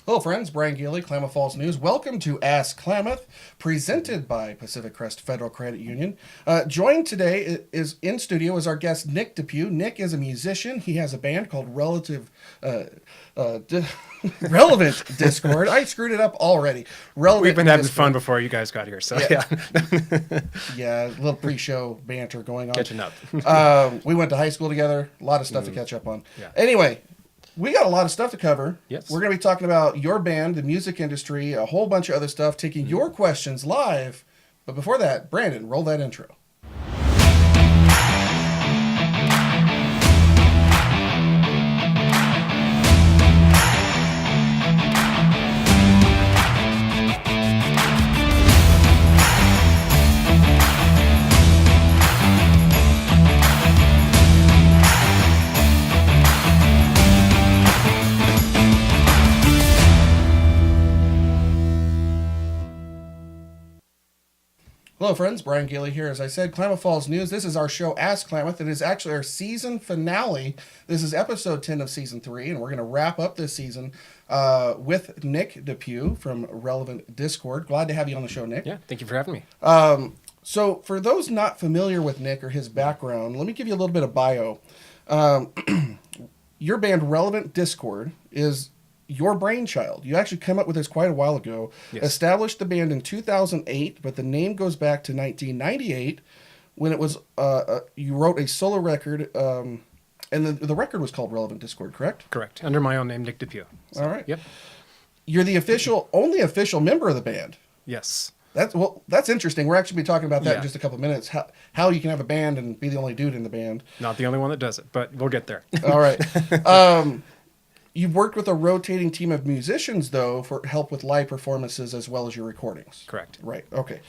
Hello, friends. Brian Geely, Klamath Falls News. Welcome to Ask Klamath, presented by Pacific Crest Federal Credit Union. Joined today is in studio is our guest Nick Depew. Nick is a musician. He has a band called Relevant Discord. I screwed it up already. Relevant. We've been having Discord. fun before you guys got here, so yeah. Yeah, a little pre-show banter going on. Catching up. We went to high school together. A lot of stuff to catch up on. Yeah. Anyway. We got a lot of stuff to cover. Yes. We're going to be talking about your band, the music industry, a whole bunch of other stuff, taking your questions live. But before that, Brandon, roll that intro. Hello, friends. Brian Geely here. As I said, Klamath Falls News. This is our show, Ask Klamath. It is actually our season finale. This is episode 10 of season 3, and we're going to wrap up this season with Nick Depew from Relevant Discord. Glad to have you on the show, Nick. Yeah, thank you for having me. So for those not familiar with Nick or his background, let me give you a little bit of bio. Your band, Relevant Discord, is your brainchild. You actually came up with this quite a while ago. Yes. Established the band in 2008, but the name goes back to 1998 when it was you wrote a solo record, and the record was called Relevant Discord, correct? Correct. Under my own name, Nick Depew. So, All right. Yep. You're the only official member of the band. Yes. That's interesting. We're actually be talking about that in Yeah. just a couple of minutes. How you can have a band and be the only dude in the band. Not the only one that does it, but we'll get there. All right. You've worked with a rotating team of musicians, though, for help with live performances as well as your recordings. Correct. Right. Okay.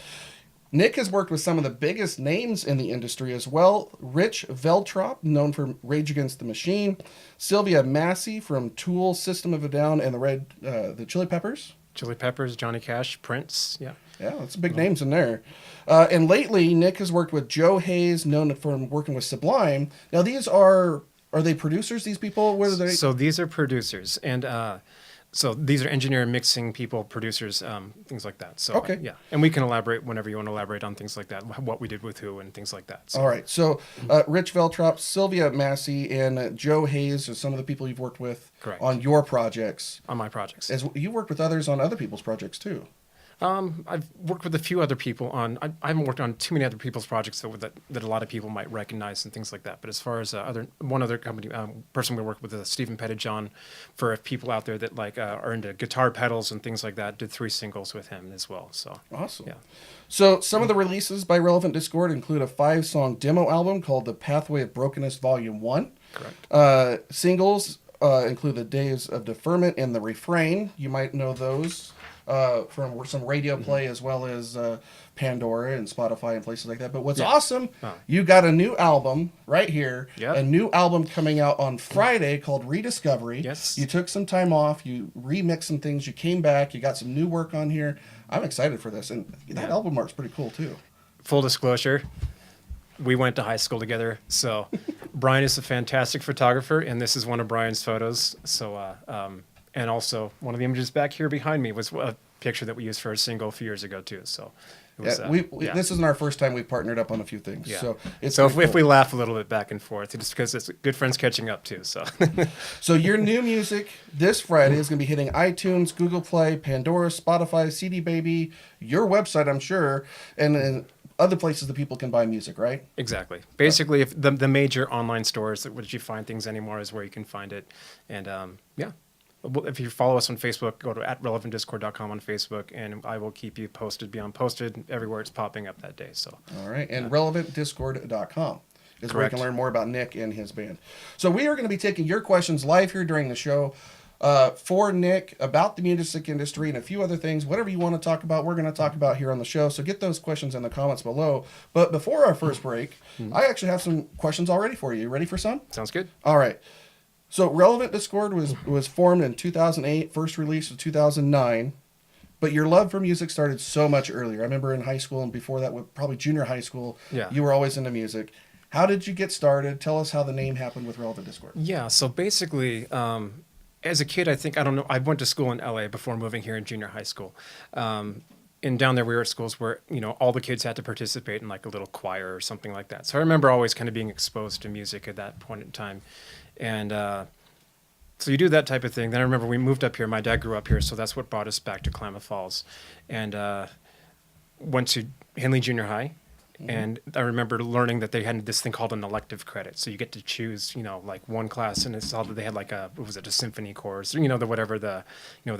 Nick has worked with some of the biggest names in the industry as well. Rich Veltrop, known for Rage Against the Machine. Sylvia Massey from Tool, System of a Down, and the Chili Peppers. Chili Peppers, Johnny Cash, Prince. Yeah. Yeah, that's big names in there. And lately, Nick has worked with Joe Hayes, known for working with Sublime. Now, these are they producers, these people? What are they? So these are producers, and so these are engineer, mixing people, producers, things like that. So Okay. yeah, and we can elaborate whenever you want to elaborate on things like that, what we did with who and things like that. So. All right. So Rich Veltrop, Sylvia Massey, and Joe Hayes are some of the people you've worked with Correct. on your projects. On my projects. As you worked with others on other people's projects too. I've worked with a few other people on. I haven't worked on too many other people's projects that a lot of people might recognize and things like that. But as far as one other company person we worked with, Stephen Pettijohn, for people out there that are into guitar pedals and things like that, did 3 singles with him as well. So Awesome. yeah. So some of the releases by Relevant Discord include a 5-song demo album called The Pathway of Brokenness Volume 1. Correct. Singles include The Days of Deferment and The Refrain. You might know those from some radio play as well as Pandora and Spotify and places like that. But what's awesome, you got a new album right here. Yep. A new album coming out on Friday called Rediscovery. Yes. You took some time off. You remixed some things. You came back. You got some new work on here. I'm excited for this. And that album art's pretty cool, too. Full disclosure, we went to high school together. So Brian is a fantastic photographer, and this is one of Brian's photos. So and also one of the images back here behind me was a picture that we used for a single a few years ago too. So it was, this isn't our first time we've partnered up on a few things. Yeah. So it's so pretty if we cool. laugh a little bit back and forth, it's because it's good friends catching up too. So So your new music this Friday is going to be hitting iTunes, Google Play, Pandora, Spotify, CD Baby, your website, I'm sure, and other places that people can buy music, right? Exactly. Basically, if the major online stores that would you find things anymore is where you can find it, and yeah. If you follow us on Facebook, go to @relevantdiscord.com on Facebook, and I will keep you posted, posted everywhere it's popping up that day. So. All right, and relevantdiscord.com is where you Correct. can learn more about Nick and his band. So we are going to be taking your questions live here during the show for Nick about the music industry and a few other things. Whatever you want to talk about, we're going to talk about here on the show. So get those questions in the comments below. But before our first break, I actually have some questions already for you. You ready for some? Sounds good. All right. So Relevant Discord was formed in 2008, first released in 2009, but your love for music started so much earlier. I remember in high school and before that, probably junior high school, you were always into music. How did you get started? Tell us how the name happened with Relevant Discord. Yeah, so basically, as a kid, I think, I don't know, I went to school in LA before moving here in junior high school. And down there we were at schools where, all the kids had to participate in like a little choir or something like that. So I remember always kind of being exposed to music at that point in time. And so you do that type of thing. Then I remember we moved up here. My dad grew up here, so that's what brought us back to Klamath Falls. And went to Henley Junior High. And I remember learning that they had this thing called an elective credit. So you get to choose, like one class, and it's all that they had like what was it, a symphony course, or, they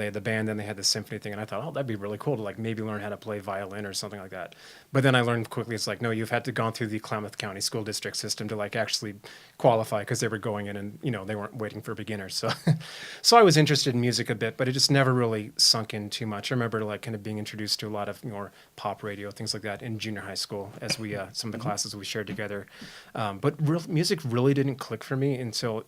had the band, then they had the symphony thing. And I thought, oh, that'd be really cool to like maybe learn how to play violin or something like that. But then I learned quickly, it's like, no, you've had to gone through the Klamath County School District system to like actually qualify, because they were going in and, they weren't waiting for beginners. So, so I was interested in music a bit, but it just never really sunk in too much. I remember like kind of being introduced to a lot of more pop radio, things like that in junior high school as we, some of the classes we shared together. But music really didn't click for me until,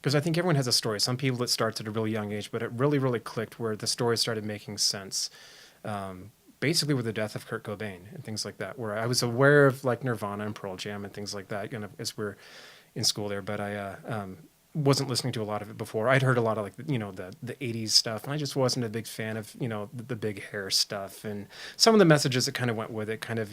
because I think everyone has a story. Some people it starts at a really young age, but it really, really clicked where the story started making sense. Basically with the death of Kurt Cobain and things like that, where I was aware of like Nirvana and Pearl Jam and things like that, as we're in school there, but I wasn't listening to a lot of it before. I'd heard a lot of like, the 80s stuff, and I just wasn't a big fan of, the big hair stuff and some of the messages that kind of went with it, kind of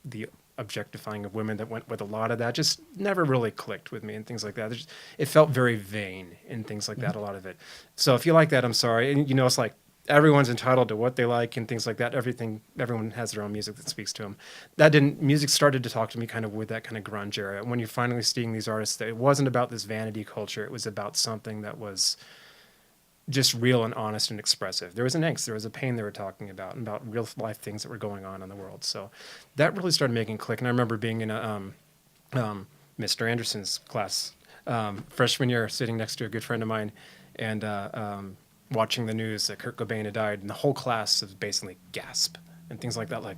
the objectifying of women that went with a lot of that just never really clicked with me and things like that. It felt very vain and things like that, a lot of it. So if you like that, I'm sorry. And, it's like, everyone's entitled to what they like and things like that. Everyone has their own music that speaks to them. Music started to talk to me kind of with that kind of grunge era. When you're finally seeing these artists, that it wasn't about this vanity culture. It was about something that was just real and honest and expressive. There was an angst, there was a pain they were talking about, and about real life things that were going on in the world. So that really started making click. And I remember being in Mr. Anderson's class freshman year, sitting next to a good friend of mine, and watching the news that Kurt Cobain had died, and the whole class was basically gasp and things like that, like,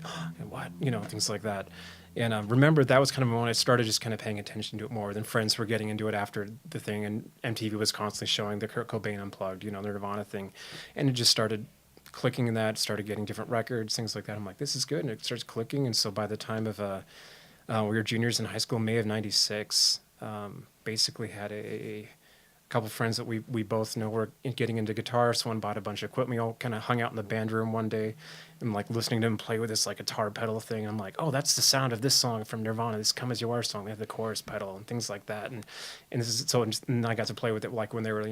what, things like that. And remember, that was kind of when I started just kind of paying attention to it more. Then friends were getting into it after the thing, and MTV was constantly showing the Kurt Cobain Unplugged, the Nirvana thing. And it just started clicking in that, started getting different records, things like that. I'm like, this is good, and it starts clicking. And so by the time of, we were juniors in high school, May of 96, basically had a couple of friends that we both know were getting into guitar. Someone bought a bunch of equipment. We all kind of hung out in the band room one day and like listening to him play with this like guitar pedal thing. I'm like, oh, that's the sound of this song from Nirvana, this Come As You Are song. They have the chorus pedal and things like that. And this is so, and I got to play with it like when they were,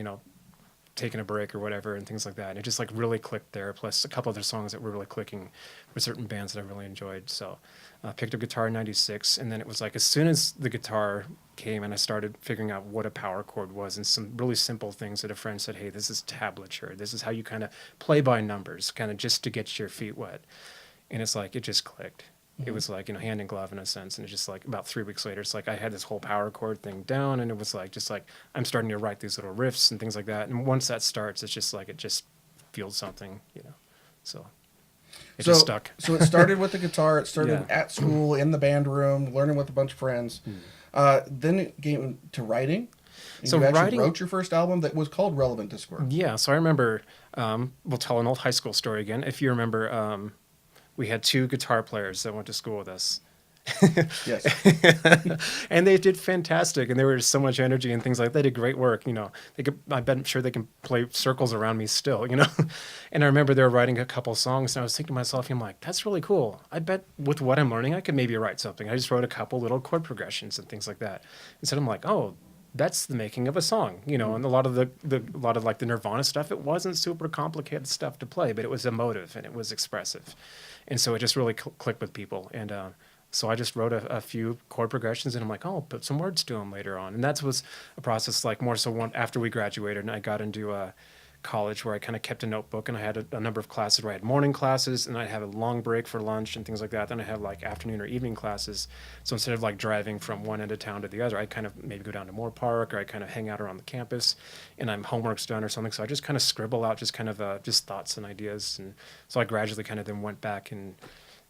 taking a break or whatever and things like that. And it just like really clicked there. Plus a couple other songs that were really clicking with certain bands that I really enjoyed. So I picked up guitar in 96. And then it was like, as soon as the guitar came and I started figuring out what a power chord was and some really simple things that a friend said, hey, this is tablature. This is how you kind of play by numbers, kind of just to get your feet wet. And it's like, it just clicked. It was like, hand in glove in a sense. And it's just like about 3 weeks later, it's like I had this whole power chord thing down, and it was like, just like I'm starting to write these little riffs and things like that. And once that starts, it's just like, it just feels something, So it just stuck. So it started with the guitar. It started at school, in the band room, learning with a bunch of friends. Then it came to writing. So you actually wrote your first album that was called Relevant Discord. Yeah. So I remember, we'll tell an old high school story again. If you remember, we had 2 guitar players that went to school with us. Yes. And they did fantastic, and there was so much energy and things like that. They did great work. I'm sure they can play circles around me still, And I remember they were writing a couple songs, and I was thinking to myself, I'm like, that's really cool. I bet with what I'm learning, I could maybe write something. I just wrote a couple little chord progressions and things like that. And so I'm like, oh, that's the making of a song, and a lot of like the Nirvana stuff, it wasn't super complicated stuff to play, but it was emotive and it was expressive. And so it just really clicked with people. And so I just wrote a few chord progressions, and I'm like, oh, I'll put some words to them later on. And that was a process like more so after we graduated and I got into college, where I kind of kept a notebook, and I had a number of classes where I had morning classes, and I'd have a long break for lunch and things like that. Then I have like afternoon or evening classes. So instead of like driving from one end of town to the other, I kind of maybe go down to Moore Park, or I kind of hang out around the campus, and I'm homework's done or something. So I just kind of scribble out just kind of just thoughts and ideas. And so I gradually kind of then went back and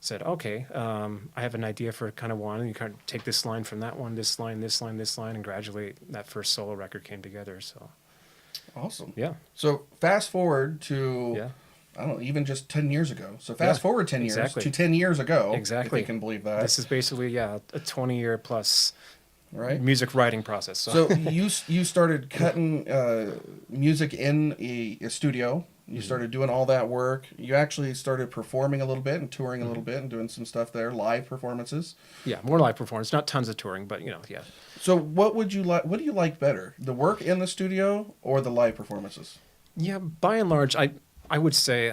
said, okay, I have an idea for kind of one, and you kind of take this line from that one, this line, this line, this line, and gradually that first solo record came together. So awesome. Yeah. So fast forward to, I don't know, even just 10 years ago. So fast forward 10 years to 10 years ago. Exactly. If you can believe that. This is basically, a 20-year plus right? music writing process. So you started cutting music in a studio. You started doing all that work. You actually started performing a little bit and touring a little bit and doing some stuff there, live performances. Yeah, more live performance, not tons of touring, but yeah. So what would you like? What do you like better, the work in the studio or the live performances? Yeah, by and large, I would say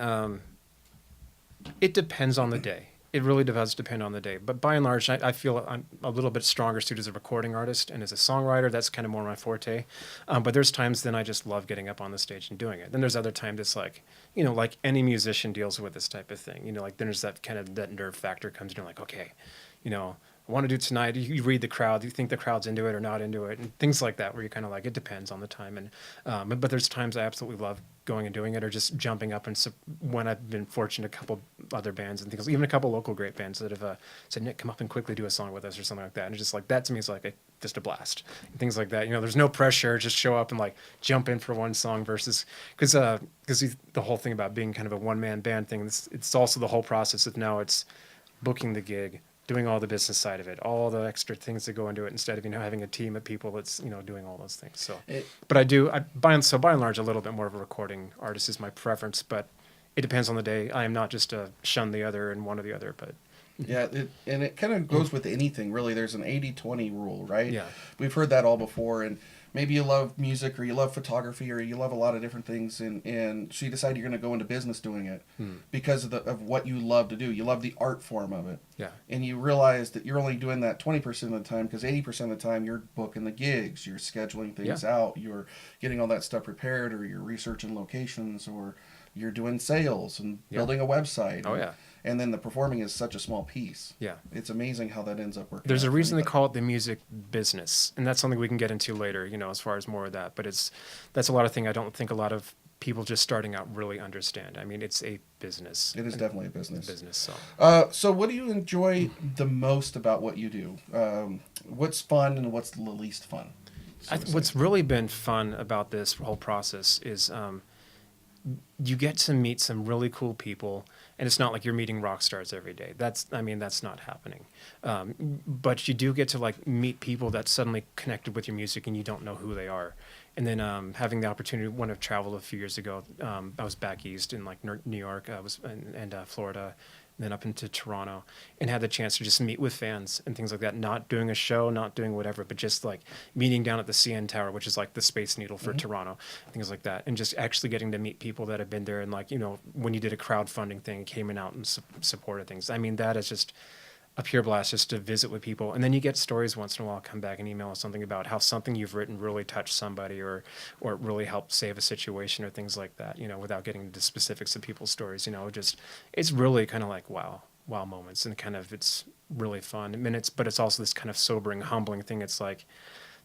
it depends on the day. It really does depend on the day. But by and large, I feel I'm a little bit stronger suited as a recording artist, and as a songwriter, that's kind of more my forte. But there's times then I just love getting up on the stage and doing it. Then there's other times it's like, like any musician deals with this type of thing. Like there's that kind of that nerve factor comes in. You're like, okay, I want to do it tonight. You read the crowd. You think the crowd's into it or not into it, and things like that. Where you're kind of like, it depends on the time. And but there's times I absolutely love going and doing it, or just jumping up and when I've been fortunate, a couple other bands and things, even a couple local great bands that have said, Nick, come up and quickly do a song with us or something like that. And it's just like that to me is like just a blast. And things like that. There's no pressure. Just show up and like jump in for one song versus because the whole thing about being kind of a one man band thing. It's also the whole process of now it's booking the gig, doing all the business side of it, all the extra things that go into it, instead of having a team of people that's doing all those things. So, but by and large, a little bit more of a recording artist is my preference. But it depends on the day. I am not just a shun the other and one or the other. But yeah, and it kind of goes with anything really. There's an 80-20 rule, right? Yeah, we've heard that all before, and maybe you love music or you love photography or you love a lot of different things, and so you decide you're going to go into business doing it because of what you love to do. You love the art form of it. Yeah. And you realize that you're only doing that 20% of the time because 80% of the time you're booking the gigs, you're scheduling things out, you're getting all that stuff prepared, or you're researching locations, or you're doing sales and building a website. Oh, yeah. And then the performing is such a small piece. Yeah. It's amazing how that ends up working. There's a reason they call it the music business, and that's something we can get into later, as far as more of that. But that's a lot of thing I don't think a lot of people just starting out really understand. I mean, it's a business. It is definitely a business. So what do you enjoy the most about what you do? What's fun and what's the least fun? What's really been fun about this whole process is you get to meet some really cool people, and it's not like you're meeting rock stars every day. That's not happening. But you do get to like meet people that suddenly connected with your music and you don't know who they are. And then having the opportunity, when I've traveled a few years ago, I was back east in like New York, I was and Florida, and then up into Toronto, and had the chance to just meet with fans and things like that. Not doing a show, not doing whatever, but just like meeting down at the CN Tower, which is like the Space Needle for Toronto, things like that, and just actually getting to meet people that have been there. And like when you did a crowdfunding thing, came in out and supported things. I mean, that is just a pure blast just to visit with people. And then you get stories once in a while come back and email us something about how something you've written really touched somebody or it really helped save a situation or things like that, without getting into specifics of people's stories, just, it's really kind of like, wow moments, and kind of, it's really fun. I mean, but it's also this kind of sobering, humbling thing. It's like,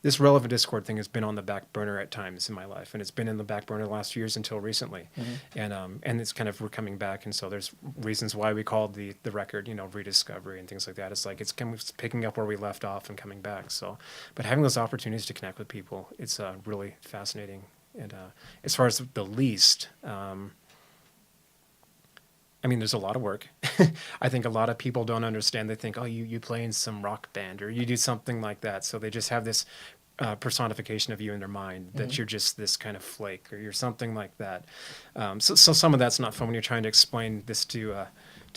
this Relevant Discord thing has been on the back burner at times in my life, and it's been in the back burner the last few years until recently. And it's kind of, we're coming back, and so there's reasons why we called the record, Rediscovery and things like that. It's like it's kind of picking up where we left off and coming back. So, but having those opportunities to connect with people, it's really fascinating. And as far as the least, I mean, there's a lot of work. I think a lot of people don't understand. They think, oh, you play in some rock band or you do something like that. So they just have this personification of you in their mind that you're just this kind of flake or you're something like that. So some of that's not fun when you're trying to explain this to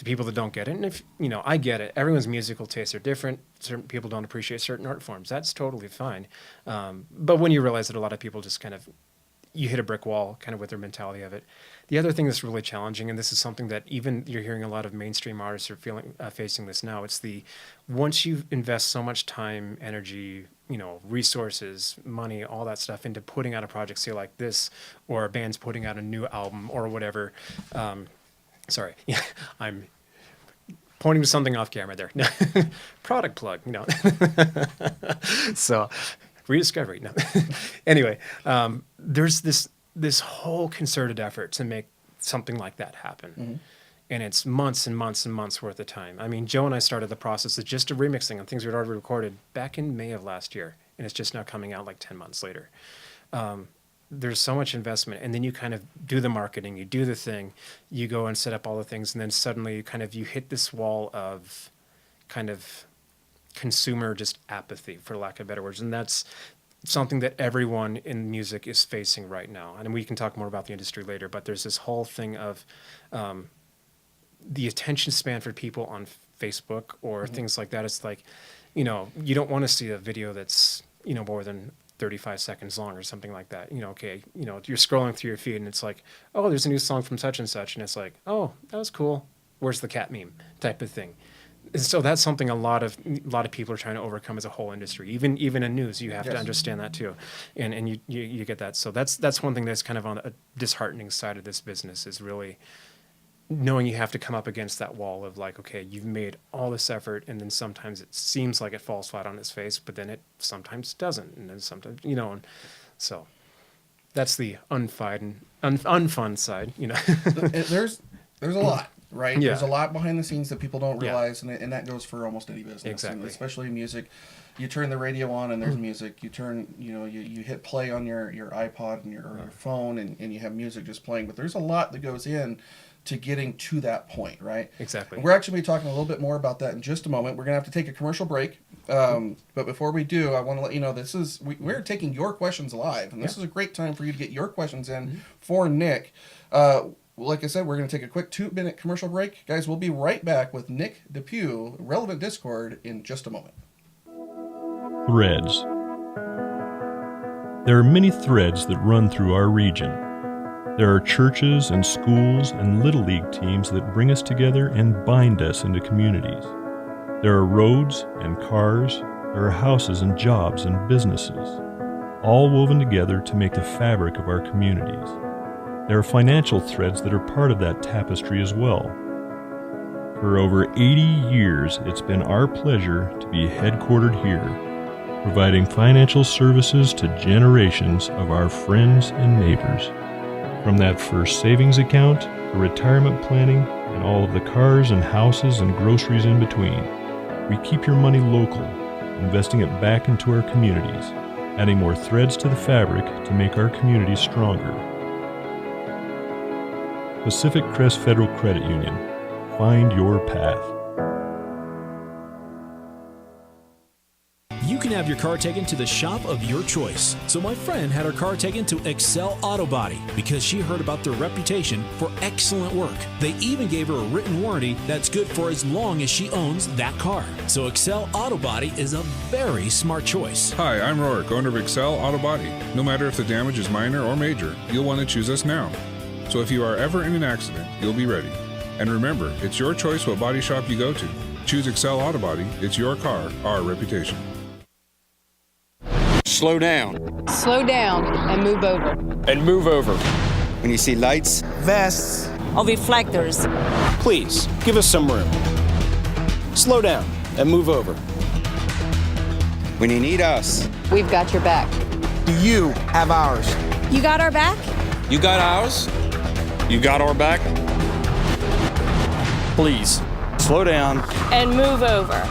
people that don't get it. And if, I get it. Everyone's musical tastes are different. Certain people don't appreciate certain art forms. That's totally fine. But when you realize that a lot of people just kind of, you hit a brick wall kind of with their mentality of it. The other thing that's really challenging, and this is something that even you're hearing a lot of mainstream artists are facing this now, it's once you invest so much time, energy, resources, money, all that stuff into putting out a project, say like this, or a band's putting out a new album or whatever. Sorry, I'm pointing to something off camera there. Product plug, So, Rediscovery. No. Anyway, there's this whole concerted effort to make something like that happen. And it's months and months and months worth of time. I mean, Joe and I started the process of just a remixing on things we'd already recorded back in May of last year. And it's just now coming out like 10 months later. There's so much investment. And then you kind of do the marketing, you do the thing, you go and set up all the things. And then suddenly you hit this wall of kind of consumer just apathy, for lack of better words, and that's something that everyone in music is facing right now. And we can talk more about the industry later, but there's this whole thing of the attention span for people on Facebook or things like that. It's like, you don't want to see a video that's, more than 35 seconds long or something like that. Okay, you're scrolling through your feed and it's like, oh, there's a new song from such and such. And it's like, oh, that was cool. Where's the cat meme type of thing. So that's something a lot of people are trying to overcome as a whole industry. Even in news, you have to understand that too, and you get that. So that's one thing that's kind of on a disheartening side of this business, is really knowing you have to come up against that wall of like, okay, you've made all this effort, and then sometimes it seems like it falls flat on its face, but then it sometimes doesn't, and then sometimes and so that's the unfun side. There's a lot. Right? Yeah. There's a lot behind the scenes that people don't realize, and that goes for almost any business. Exactly. And especially music. You turn the radio on and there's music. You turn, you hit play on your iPod and your phone and you have music just playing. But there's a lot that goes in to getting to that point, right? Exactly. And we're actually going to be talking a little bit more about that in just a moment. We're going to have to take a commercial break. But before we do, I want to let you know we're taking your questions live. And this is a great time for you to get your questions in for Nick. Like I said, we're going to take a quick 2-minute commercial break. Guys, we'll be right back with Nick Depew, Relevant Discord, in just a moment. Threads. There are many threads that run through our region. There are churches and schools and Little League teams that bring us together and bind us into communities. There are roads and cars. There are houses and jobs and businesses, all woven together to make the fabric of our communities. There are financial threads that are part of that tapestry as well. For over 80 years, it's been our pleasure to be headquartered here, providing financial services to generations of our friends and neighbors. From that first savings account, to retirement planning, and all of the cars and houses and groceries in between, we keep your money local, investing it back into our communities, adding more threads to the fabric to make our communities stronger. Pacific Crest Federal Credit Union. Find your path. You can have your car taken to the shop of your choice. So my friend had her car taken to Excel Auto Body because she heard about their reputation for excellent work. They even gave her a written warranty that's good for as long as she owns that car. So Excel Auto Body is a very smart choice. Hi, I'm Rorik, owner of Excel Auto Body. No matter if the damage is minor or major, you'll want to choose us now. So if you are ever in an accident, you'll be ready. And remember, it's your choice what body shop you go to. Choose Excel Auto Body. It's your car, our reputation. Slow down. Slow down and move over. And move over. When you see lights, vests, or reflectors, please give us some room. Slow down and move over. When you need us, we've got your back. Do you have ours? You got our back? You got ours? You got our back? Please, slow down and move over.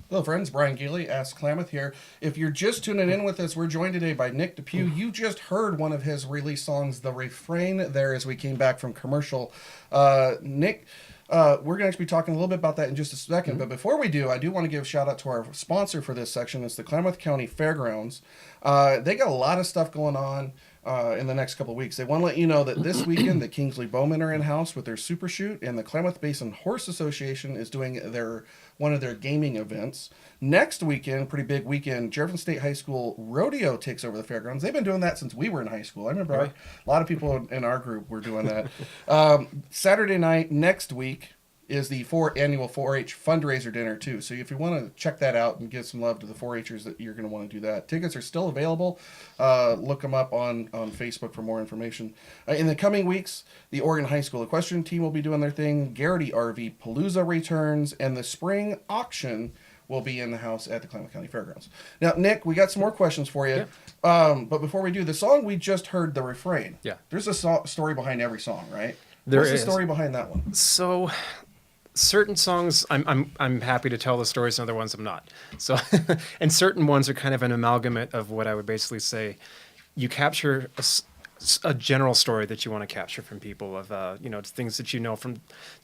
Hello, friends. Brian Geely, Ask Klamath here. If you're just tuning in with us, we're joined today by Nick Depew. You just heard one of his release songs, The Refrain, there as we came back from commercial. Nick, we're going to actually be talking a little bit about that in just a second. But before we do, I do want to give a shout out to our sponsor for this section. It's the Klamath County Fairgrounds. They got a lot of stuff going on in the next couple of weeks. They want to let you know that this weekend the Kingsley Bowmen are in house with their Super Shoot, and the Klamath Basin Horse Association is doing one of their gaming events. Next weekend, pretty big weekend, Jefferson State High School Rodeo takes over the fairgrounds. They've been doing that since we were in high school. I remember a lot of people in our group were doing that. Saturday night next week is the annual 4-H fundraiser dinner too. So if you want to check that out and give some love to the 4-Hers, that you're going to want to do that. Tickets are still available. Look them up on Facebook for more information. In the coming weeks, the Oregon High School equestrian team will be doing their thing. Garrity RV Palooza returns, and the spring auction will be in the house at the Klamath County Fairgrounds. Now, Nick, we got some more questions for you. But before we do the song, we just heard the refrain. Yeah. There's a story behind every song, right? There What's is. the story behind that one? So certain songs I'm happy to tell the stories, and other ones I'm not. So and certain ones are kind of an amalgamate of what I would basically say. You capture a general story that you want to capture from people of things that you know from.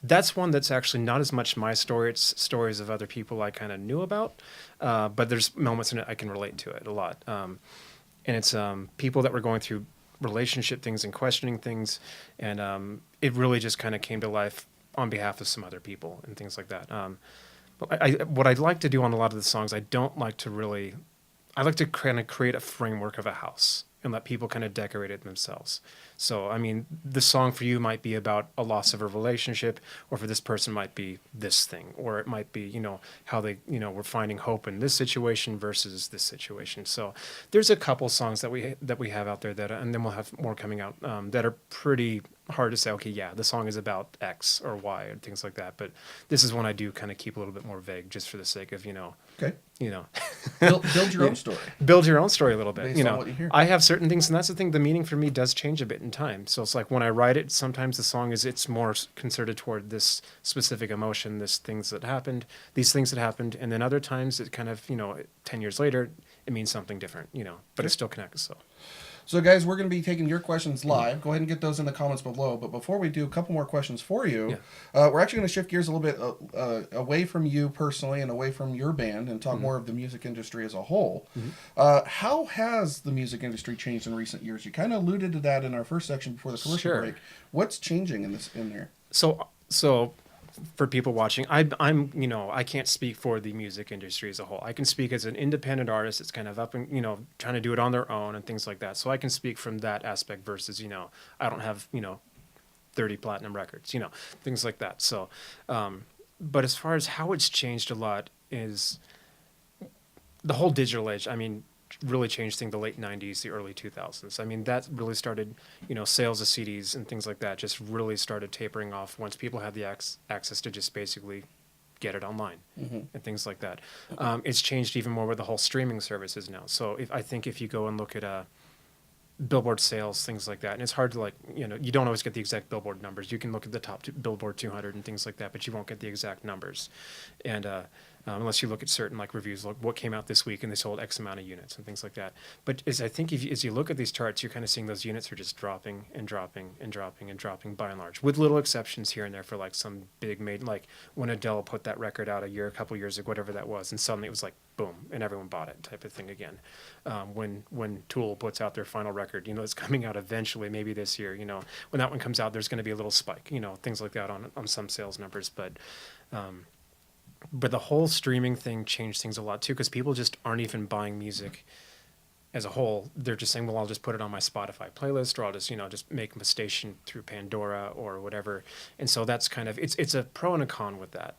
That's one that's actually not as much my story. It's stories of other people I kind of knew about, but there's moments in it I can relate to it a lot. And it's people that were going through relationship things and questioning things, and it really just kind of came to life on behalf of some other people and things like that. But what I'd like to do on a lot of the songs, I like to kind of create a framework of a house and let people kind of decorate it themselves. So, I mean, the song for you might be about a loss of a relationship, or for this person might be this thing, or it might be, how they, were finding hope in this situation versus this situation. So there's a couple songs that we have out there that, and then we'll have more coming out, that are pretty hard to say, okay, yeah, the song is about X or Y and things like that. But this is one I do kind of keep a little bit more vague just for the sake of, Okay. build your own story. Build your own story a little bit. Based on what you hear. I have certain things, and that's the thing. The meaning for me does change a bit in time. So it's like when I write it, sometimes the song it's more concerted toward this specific emotion, these things that happened, and then other times it kind of 10 years later it means something different, but it still connects. So, guys, we're going to be taking your questions live. Go ahead and get those in the comments below. But before we do, a couple more questions for you. Yeah. We're actually going to shift gears a little bit away from you personally and away from your band and talk more of the music industry as a whole. How has the music industry changed in recent years? You kind of alluded to that in our first section before the commercial break. What's changing in there? So for people watching, I can't speak for the music industry as a whole. I can speak as an independent artist that's kind of up and trying to do it on their own and things like that. So I can speak from that aspect versus I don't have 30 platinum records, things like that. So but as far as how it's changed a lot is the whole digital age. I mean, really changed things the late 90s, the early 2000s. I mean, that really started, sales of CDs and things like that just really started tapering off once people had the access to just basically get it online and things like that. It's changed even more with the whole streaming services now. So I think if you go and look at Billboard sales, things like that, and it's hard to you don't always get the exact Billboard numbers. You can look at the top Billboard 200 and things like that, but you won't get the exact numbers. And unless you look at certain reviews, like what came out this week and they sold X amount of units and things like that. But I think as you look at these charts, you're kind of seeing those units are just dropping and dropping and dropping and dropping by and large, with little exceptions here and there for some big when Adele put that record out a couple years ago, whatever that was, and suddenly it was boom, and everyone bought it type of thing again. When Tool puts out their final record, it's coming out eventually, maybe this year, when that one comes out, there's going to be a little spike, things like that on some sales numbers. But the whole streaming thing changed things a lot too, because people just aren't even buying music as a whole. They're just saying, well, I'll just put it on my Spotify playlist, or I'll just make a station through Pandora or whatever. And so that's kind of, it's a pro and a con with that.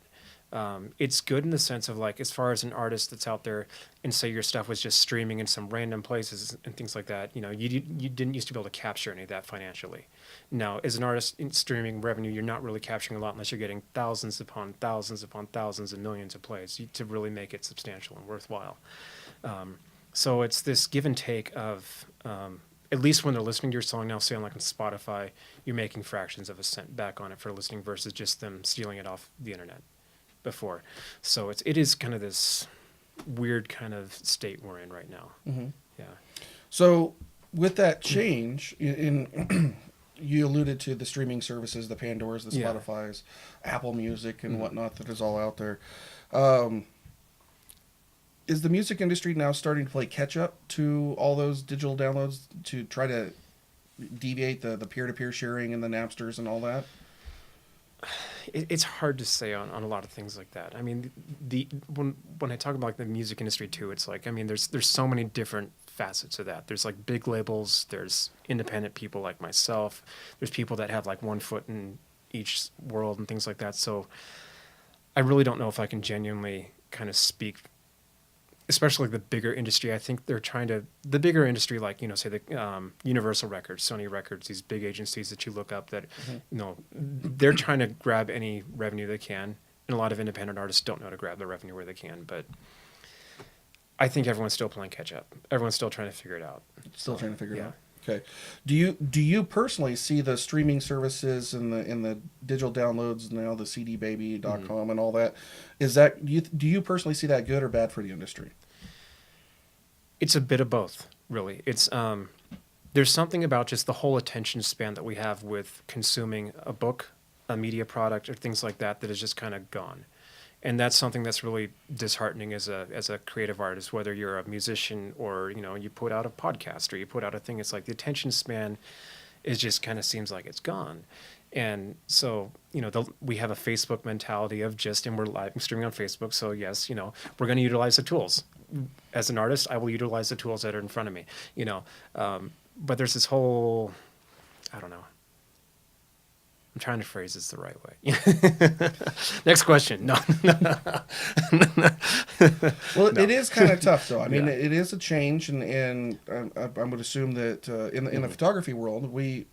It's good in the sense of as far as an artist that's out there and say your stuff was just streaming in some random places and things like that, you didn't used to be able to capture any of that financially. Now, as an artist in streaming revenue, you're not really capturing a lot unless you're getting thousands upon thousands upon thousands and millions of plays to really make it substantial and worthwhile. So it's this give and take of, at least when they're listening to your song now, say on Spotify, you're making fractions of a cent back on it for listening versus just them stealing it off the internet before. So it is kind of this weird kind of state we're in right now. Yeah. So with that change you alluded to the streaming services, the Pandoras, the Spotifys, Apple Music and whatnot that is all out there. Is the music industry now starting to play catch up to all those digital downloads to try to deviate the peer-to-peer sharing and the Napsters and all that? It's hard to say on a lot of things like that. I mean, when I talk about the music industry too, it's there's so many different facets of that. There's big labels, there's independent people like myself, there's people that have one foot in each world and things like that. So I really don't know if I can genuinely kind of speak, especially the bigger industry. I think they're trying to, the bigger industry, say the Universal Records, Sony Records, these big agencies that you look up that, they're trying to grab any revenue they can. And a lot of independent artists don't know how to grab the revenue where they can. But I think everyone's still playing catch up. Everyone's still trying to figure it out. Still trying to figure it yeah. out. Okay. Do you personally see the streaming services and the digital downloads now, the cdbaby.com and all that? Is that do you personally see that good or bad for the industry? It's a bit of both, really. It's there's something about just the whole attention span that we have with consuming a book, a media product, or things like that is just kind of gone. And that's something that's really disheartening as a creative artist, whether you're a musician or, you put out a podcast or you put out a thing. It's like the attention span is just kind of seems like it's gone. And so, we have a Facebook mentality of and we're live streaming on Facebook. So yes, we're going to utilize the tools. As an artist, I will utilize the tools that are in front of me, but there's this whole, I don't know. I'm trying to phrase this the right way. Next question. No. Well, No. it is kind of tough, though. I mean, Yeah. it is a change, and I would assume that in the photography world, we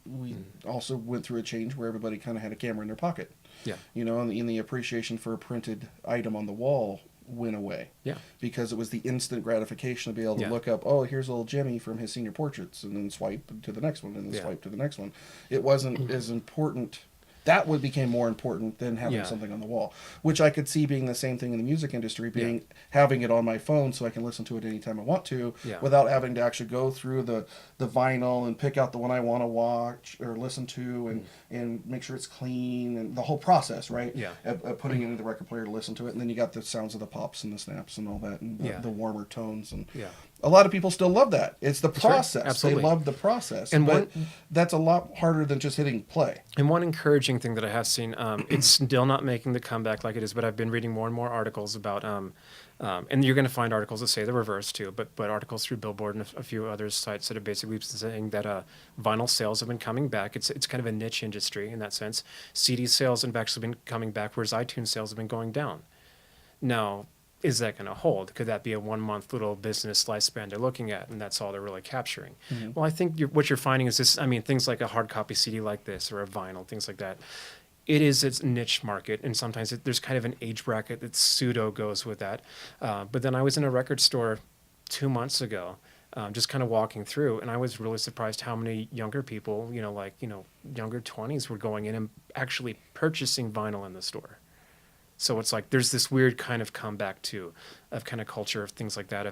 also went through a change where everybody kind of had a camera in their pocket. Yeah. And the appreciation for a printed item on the wall went away. Yeah. Because it was the instant gratification to be able to Yeah. look up, oh, here's little Jimmy from his senior portraits, and then swipe to the next one, and then Yeah. swipe to the next one. It wasn't as important. That became more important than having Yeah. something on the wall, which I could see being the same thing in the music industry, having it on my phone so I can listen to it anytime I want to, Yeah. without having to actually go through the vinyl and pick out the one I want to watch or listen to and make sure it's clean and the whole process, right? Yeah. Of putting it into the record player to listen to it, and then you got the sounds of the pops and the snaps and all that, and Yeah. the warmer tones, and Yeah. a lot of people still love that. It's the right. process. Absolutely. They love the process, And but that's a lot harder than just hitting play. And one encouraging thing that I have seen, it's still not making the comeback like it is, but I've been reading more and more articles about, and you're going to find articles that say the reverse too, but articles through Billboard and a few other sites that are basically saying that vinyl sales have been coming back. It's kind of a niche industry in that sense. CD sales have actually been coming back, whereas iTunes sales have been going down. Now, is that going to hold? Could that be a 1 month little business lifespan they're looking at, and that's all they're really capturing? Well, I think what you're finding is this. I mean, things like a hard copy CD like this or a vinyl, things like that. It is its niche market, and sometimes there's kind of an age bracket that pseudo goes with that. But then I was in a record store 2 months ago, just kind of walking through, and I was really surprised how many younger people, younger 20s, were going in and actually purchasing vinyl in the store. So it's like there's this weird kind of comeback too, of kind of culture of things like that.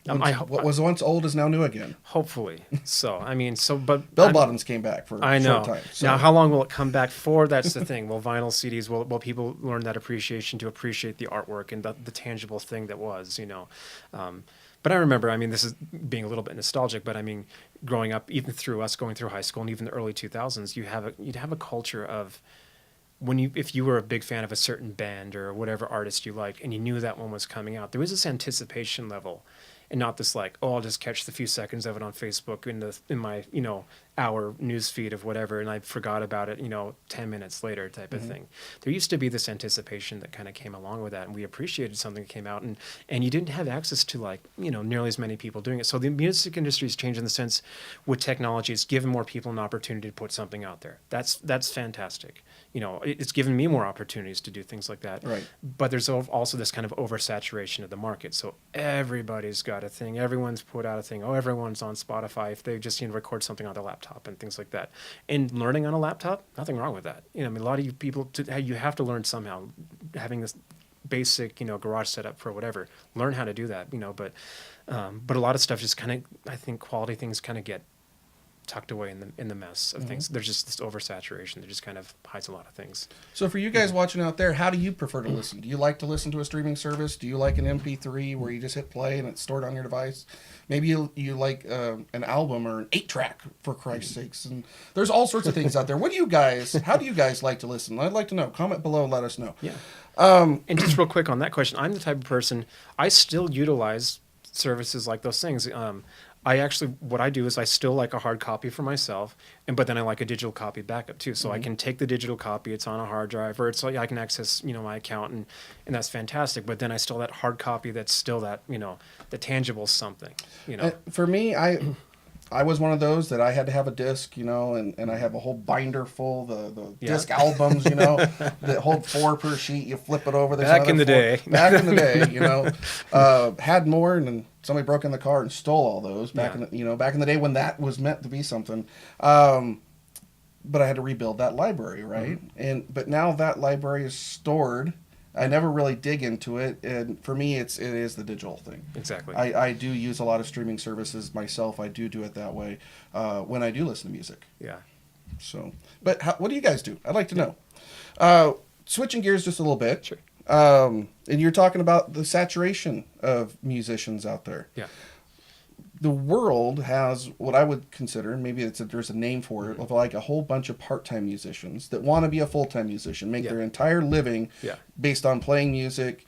What was once old is now new again. Hopefully. So but Bell bottoms came back for I a know. short time. So. Now, how long will it come back for? That's the thing. Will vinyl CDs? Will people learn that appreciation to appreciate the artwork and the tangible thing that was? But I remember. I mean, this is being a little bit nostalgic, but I mean, growing up, even through us going through high school and even the early 2000s, you'd have a culture of if you were a big fan of a certain band or whatever artist you like, and you knew that one was coming out, there was this anticipation level, and not this like, oh, I'll just catch the few seconds of it on Facebook in my hour news feed of whatever, and I forgot about it 10 minutes later type of thing. There used to be this anticipation that kind of came along with that, and we appreciated something that came out, and you didn't have access to nearly as many people doing it. So the music industry has changed in the sense with technology, it's given more people an opportunity to put something out there. That's fantastic. It's given me more opportunities to do things like that. Right. But there's also this kind of oversaturation of the market. So everybody's got a thing. Everyone's put out a thing. Oh, everyone's on Spotify if they just record something on their laptop and things like that. And learning on a laptop, nothing wrong with that. A lot of you people, you have to learn somehow. Having this basic, garage setup for whatever, learn how to do that. But a lot of stuff just kind of, I think, quality things kind of get tucked away in the mess of things. There's just this oversaturation that just kind of hides a lot of things. So for you guys watching out there, how do you prefer to listen? Do you like to listen to a streaming service? Do you like an MP3 where you just hit play and it's stored on your device? Maybe you like an album or an 8-track, for Christ's sakes. And there's all sorts of things out there. How do you guys like to listen? I'd like to know. Comment below, let us know. Yeah. And just real quick on that question, I'm the type of person, I still utilize services like those things. What I do is I still like a hard copy for myself, but then I like a digital copy backup too. So I can take the digital copy, it's on a hard drive, or it's like I can access, my account, and that's fantastic. But then I still that hard copy that's still that, the tangible something, For me, I was one of those that I had to have a disc, and I have a whole binder full, the disc albums, that hold 4 per sheet. You flip it over. Back in the day, had more, and somebody broke in the car and stole all those back Yeah. in the, back in the day when that was meant to be something. But I had to rebuild that library, right? But now that library is stored. I never really dig into it, and for me, it is the digital thing. Exactly. I do use a lot of streaming services myself. I do it that way when I do listen to music. Yeah. So, but what do you guys do? I'd like to know. Switching gears just a little bit. Sure. And you're talking about the saturation of musicians out there. Yeah. The world has what I would consider, and maybe there's a name for it, of like a whole bunch of part-time musicians that want to be a full-time musician, make their entire living based on playing music,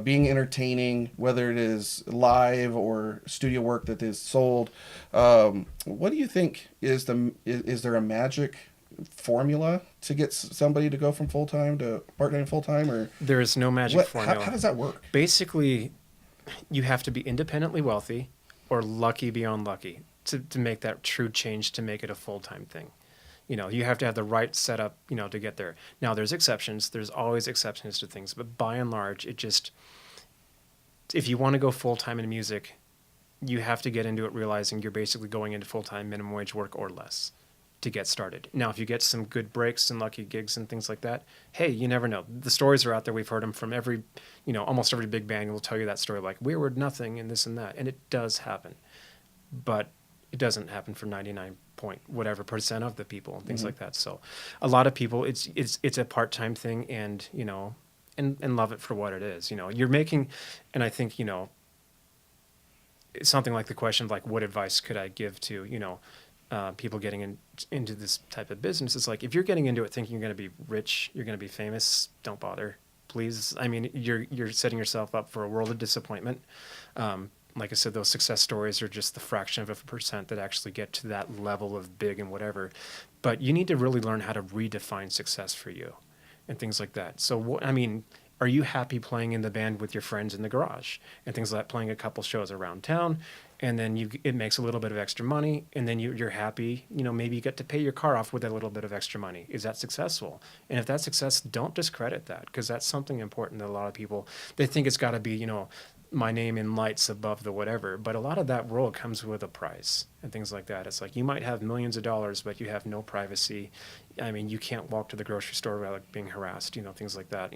being entertaining, whether it is live or studio work that is sold. What do you think is there a magic formula to get somebody to go from full-time to part-time full-time, or there is no magic formula? How does that work? Basically, you have to be independently wealthy or lucky beyond lucky to make that true change, to make it a full-time thing. You have to have the right setup, to get there. Now, there's exceptions. There's always exceptions to things. But by and large, if you want to go full-time in music, you have to get into it realizing you're basically going into full-time minimum wage work or less to get started. Now, if you get some good breaks and lucky gigs and things like that, hey, you never know. The stories are out there. We've heard them from almost every big band will tell you that story, like we were nothing and this and that. And it does happen, but it doesn't happen for 99% of the people and things like that. So a lot of people, it's a part-time thing, and, and love it for what it is. You're making, and I think, something like the question of like, what advice could I give to, people getting into this type of business? It's like, if you're getting into it thinking you're going to be rich, you're going to be famous, don't bother, please. I mean, you're setting yourself up for a world of disappointment. Like I said, those success stories are just the fraction of a percent that actually get to that level of big and whatever. But you need to really learn how to redefine success for you and things like that. So, are you happy playing in the band with your friends in the garage and things like that, playing a couple shows around town, and then it makes a little bit of extra money, and then you're happy, maybe you get to pay your car off with a little bit of extra money. Is that successful? And if that's success, don't discredit that, because that's something important that a lot of people, they think it's got to be, my name in lights above the whatever, but a lot of that world comes with a price and things like that. It's like you might have millions of dollars, but you have no privacy. You can't walk to the grocery store without being harassed, things like that.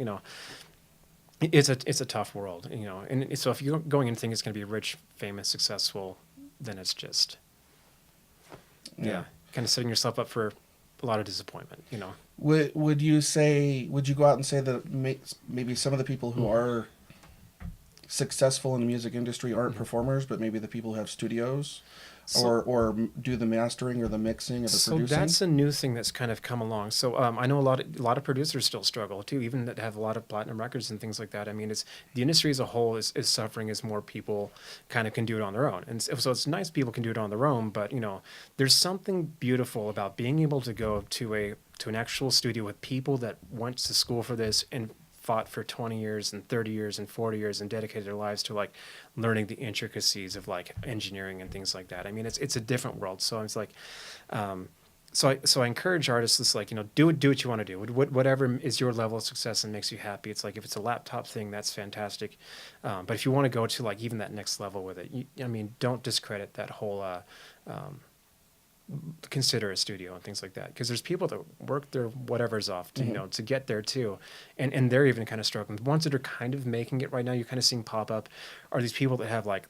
It's a tough world, and so if you're going into thinking it's going to be rich, famous, successful, then it's just, kind of setting yourself up for a lot of disappointment, Would you go out and say that maybe some of the people who are successful in the music industry aren't performers, but maybe the people who have studios or do the mastering or the mixing or the producing? So that's a new thing that's kind of come along. So I know a lot of producers still struggle too, even that have a lot of platinum records and things like that. It's the industry as a whole is suffering as more people kind of can do it on their own. And so it's nice people can do it on their own, but there's something beautiful about being able to go to an actual studio with people that went to school for this and fought for 20 years and 30 years and 40 years and dedicated their lives to like learning the intricacies of like engineering and things like that. It's a different world. So it's like, so I encourage artists, it's like, do what you want to do. Whatever is your level of success and makes you happy. It's like, if it's a laptop thing, that's fantastic. But if you want to go to like even that next level with it, don't discredit that whole, consider a studio and things like that, because there's people that work their whatever's off to to get there too, and they're even kind of struggling. The ones that are kind of making it right now, you're kind of seeing pop up, are these people that have like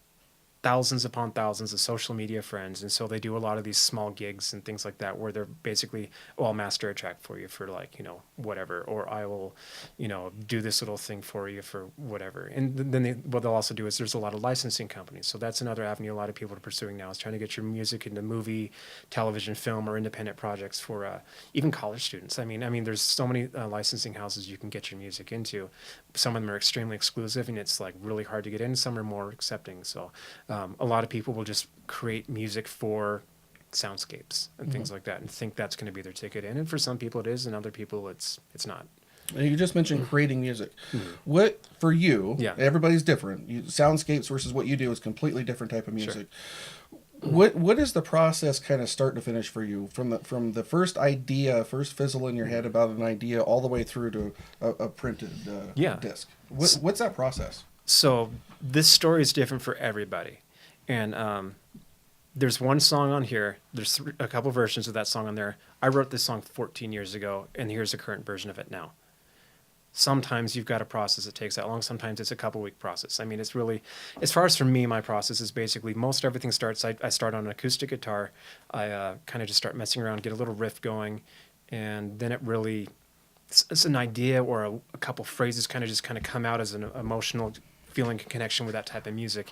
thousands upon thousands of social media friends, and so they do a lot of these small gigs and things like that where they're basically, I'll master a track for you for like whatever, or I will do this little thing for you for whatever. And then what they'll also do is there's a lot of licensing companies, so that's another avenue a lot of people are pursuing now, is trying to get your music into movie, television, film, or independent projects for even college students. There's so many licensing houses you can get your music into. Some of them are extremely exclusive and it's like really hard to get in. Some are more accepting. So a lot of people will just create music for soundscapes and things like that and think that's going to be their ticket in. And for some people it is, and other people it's not. You just mentioned creating music. What, for you, everybody's different. Soundscapes versus what you do is completely different type of music. Sure. What is the process kind of start to finish for you, from the first idea, first fizzle in your head about an idea, all the way through to a printed disc? What's that process? So this story is different for everybody. And there's one song on here. There's a couple versions of that song on there. I wrote this song 14 years ago, and here's the current version of it now. Sometimes you've got a process that takes that long. Sometimes it's a couple-week process. I mean, it's really, as far as for me, my process is basically most everything starts, I start on an acoustic guitar. I kind of just start messing around, get a little riff going, and then it really, it's an idea or a couple phrases kind of come out as an emotional feeling connection with that type of music.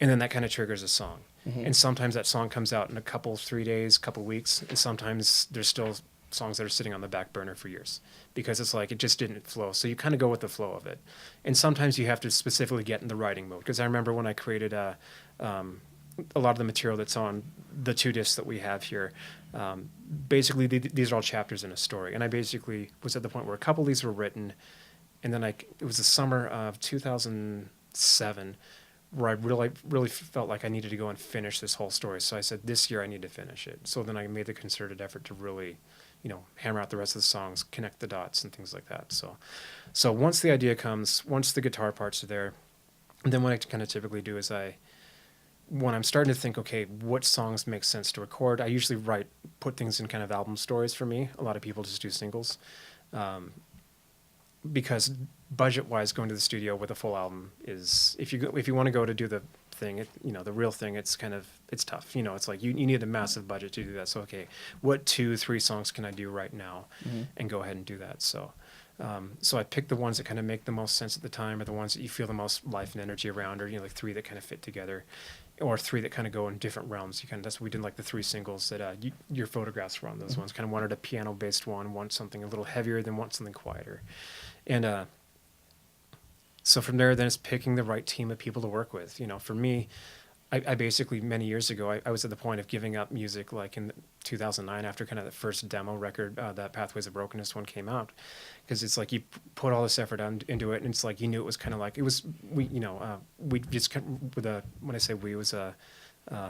And then that kind of triggers a song. Mm-hmm. And sometimes that song comes out in a couple, 3 days, couple weeks. And sometimes there's still songs that are sitting on the back burner for years because it's like it just didn't flow. So you kind of go with the flow of it. And sometimes you have to specifically get in the writing mode. Because I remember when I created a lot of the material that's on the 2 discs that we have here, basically these are all chapters in a story. And I basically was at the point where a couple of these were written. And then it was the summer of 2007 where I really felt like I needed to go and finish this whole story. So I said, this year I need to finish it. So then I made the concerted effort to really, hammer out the rest of the songs, connect the dots and things like that. So once the idea comes, once the guitar parts are there, then what I kind of typically do is when I'm starting to think, okay, what songs make sense to record, I usually put things in kind of album stories for me. A lot of people just do singles. Because budget-wise, going to the studio with a full album is, if you want to go to do the thing, the real thing, it's tough. It's like you need a massive budget to do that. So okay, what 2-3 songs can I do right now, and go ahead and do that. So I pick the ones that kind of make the most sense at the time, or the ones that you feel the most life and energy around, or like 3 that kind of fit together, or 3 that kind of go in different realms. That's what we did, like the 3 singles that your photographs were on those ones. Kind of wanted a piano-based one, want something a little heavier, then want something quieter. And so from there, then it's picking the right team of people to work with. For me, I basically, many years ago, I was at the point of giving up music, like in 2009, after kind of the first demo record, that Pathways of Brokenness one came out. Because it's like you put all this effort into it, and it's like you knew it was kind of like, it was, we just, when I say we, it was a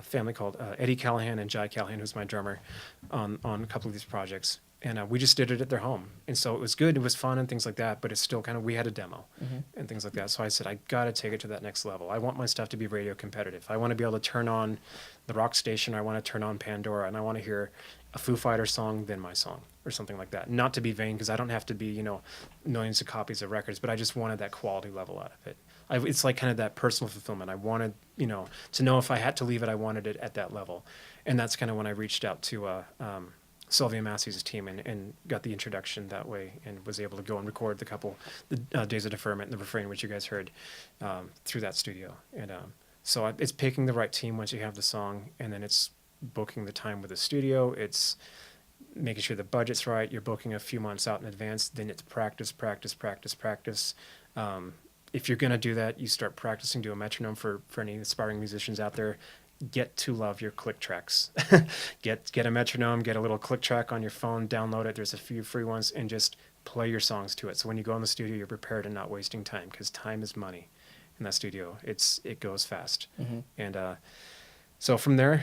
family called Eddie Callahan and Jai Callahan, who's my drummer, on a couple of these projects. And we just did it at their home. And so it was good, it was fun and things like that, but it's still kind of, we had a demo and things like that. So I said, I got to take it to that next level. I want my stuff to be radio competitive. I want to be able to turn on the rock station, I want to turn on Pandora, and I want to hear a Foo Fighters song, then my song, or something like that. Not to be vain, because I don't have to be, millions of copies of records, but I just wanted that quality level out of it. It's like kind of that personal fulfillment. I wanted, to know if I had to leave it, I wanted it at that level. And that's kind of when I reached out to Sylvia Massey's team and got the introduction that way, and was able to go and record the Days of Deferment and the refrain, which you guys heard, through that studio. And so it's picking the right team once you have the song, and then it's booking the time with the studio. It's making sure the budget's right. You're booking a few months out in advance. Then it's practice. If you're going to do that, you start practicing to a metronome. For any aspiring musicians out there, get to love your click tracks. Get a metronome, get a little click track on your phone, download it. There's a few free ones, and just play your songs to it. So when you go in the studio, you're prepared and not wasting time, because time is money in that studio. It goes fast. And so from there,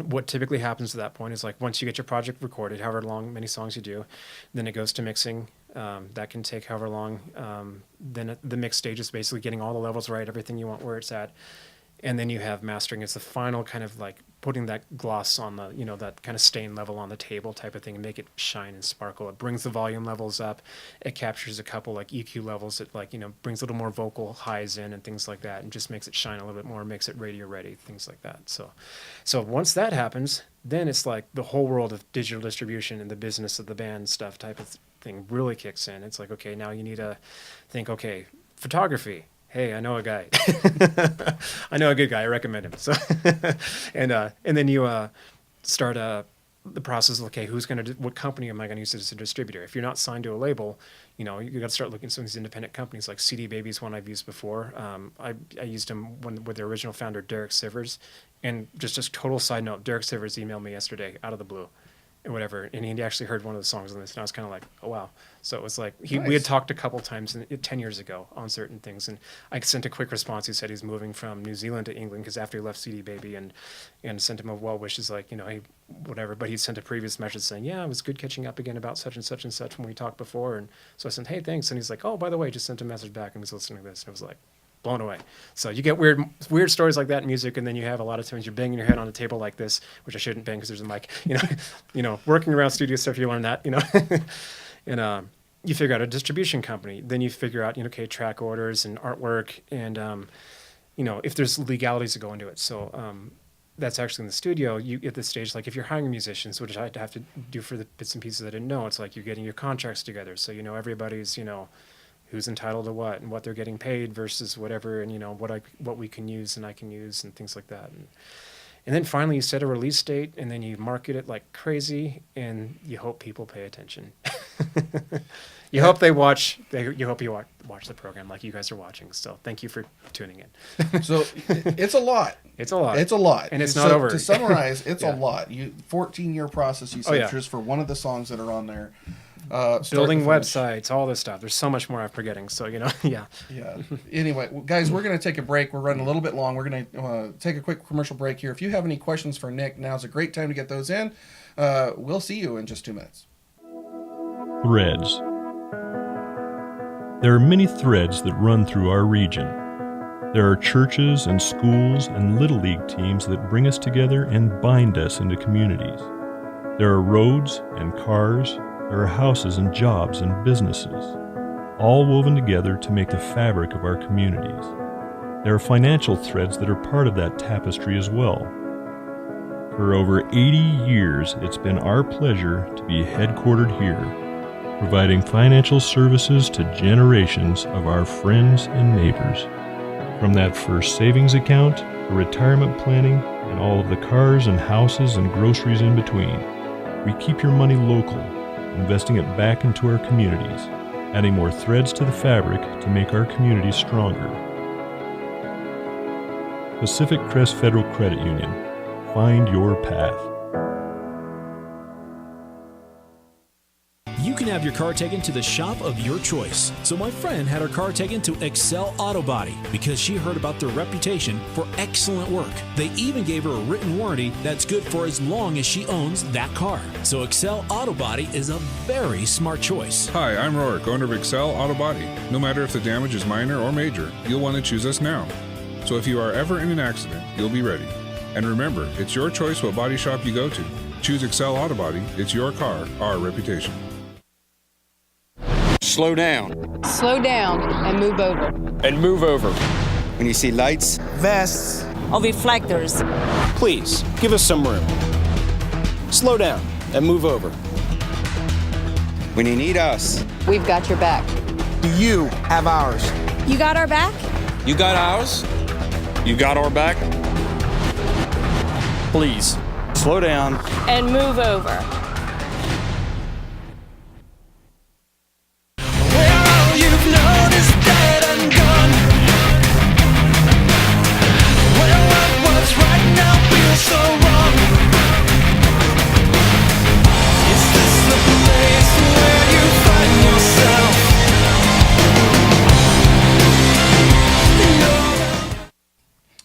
what typically happens at that point is, like, once you get your project recorded, however many songs you do, then it goes to mixing. That can take however long. Then the mix stage is basically getting all the levels right, everything you want where it's at. And then you have mastering. It's the final kind of like putting that gloss on the, that kind of stain level on the table type of thing, and make it shine and sparkle. It brings the volume levels up. It captures a couple like EQ levels that, like, brings a little more vocal highs in and things like that, and just makes it shine a little bit more, makes it radio ready, things like that. So once that happens, then it's like the whole world of digital distribution and the business of the band stuff type of thing really kicks in. It's like, okay, now you need to think, okay, photography. Hey, I know a guy. I know a good guy. I recommend him. So, and then you start the process of, okay, what company am I going to use as a distributor? If you're not signed to a label, you got to start looking at some of these independent companies, like CD Baby's one I've used before. I used him with their original founder, Derek Sivers. And just total side note, Derek Sivers emailed me yesterday out of the blue. and whatever. And he actually heard one of the songs on this, and I was kind of like, oh wow. So it was like we Nice. had talked a couple times 10 years ago on certain things, and I sent a quick response. He said he's moving from New Zealand to England because after he left CD Baby, and sent him a well wishes like, hey, whatever. But he sent a previous message saying, yeah, it was good catching up again about such and such and such when we talked before. And so I said, hey, thanks. And he's like, oh, by the way, just sent a message back and was listening to this, and it was like blown away. So you get weird stories like that in music, and then you have a lot of times you're banging your head on a table like this, which I shouldn't bang because there's a mic. Working around studio stuff, you learn that. And you figure out a distribution company. Then you figure out okay, track orders and artwork, and if there's legalities that go into it. So that's actually in the studio. You at this stage, like if you're hiring musicians, which I have to do for the bits and pieces I didn't know, it's like you're getting your contracts together, so everybody's who's entitled to what and what they're getting paid versus whatever, and what we can use and I can use and things like that. And then finally you set a release date, and then you market it like crazy, and you hope people pay attention. You hope they watch. You hope you watch the program like you guys are watching. So thank you for tuning in. So it's a lot. It's a lot. It's a lot, and it's not over. To summarize, it's Yeah. a lot. 14-year process. You said yeah. just for one of the songs that are on there. Building websites, all this stuff. There's so much more I'm forgetting. So yeah. Yeah. Anyway, guys, we're going to take a break. We're running a little bit long. We're going to take a quick commercial break here. If you have any questions for Nick, now's a great time to get those in. We'll see you in just 2 minutes. Threads. There are many threads that run through our region. There are churches and schools and Little League teams that bring us together and bind us into communities. There are roads and cars. There are houses and jobs and businesses, all woven together to make the fabric of our communities. There are financial threads that are part of that tapestry as well. For over 80 years, it's been our pleasure to be headquartered here, providing financial services to generations of our friends and neighbors. From that first savings account, to retirement planning, and all of the cars and houses and groceries in between, we keep your money local, investing it back into our communities, adding more threads to the fabric to make our communities stronger. Pacific Crest Federal Credit Union. Find your path. You can have your car taken to the shop of your choice. So my friend had her car taken to Excel Auto Body because she heard about their reputation for excellent work. They even gave her a written warranty that's good for as long as she owns that car. So Excel Auto Body is a very smart choice. Hi, I'm Rourke, owner of Excel Auto Body. No matter if the damage is minor or major, you'll want to choose us now. So if you are ever in an accident, you'll be ready. And remember, it's your choice what body shop you go to. Choose Excel Auto Body. It's your car, our reputation. Slow down. Slow down and move over. And move over. When you see lights, Vests. Or reflectors. Please, give us some room. Slow down and move over. when you need us. We've got your back. Do you have ours? You got our back? You got ours? You got our back? Please, slow down. And move over.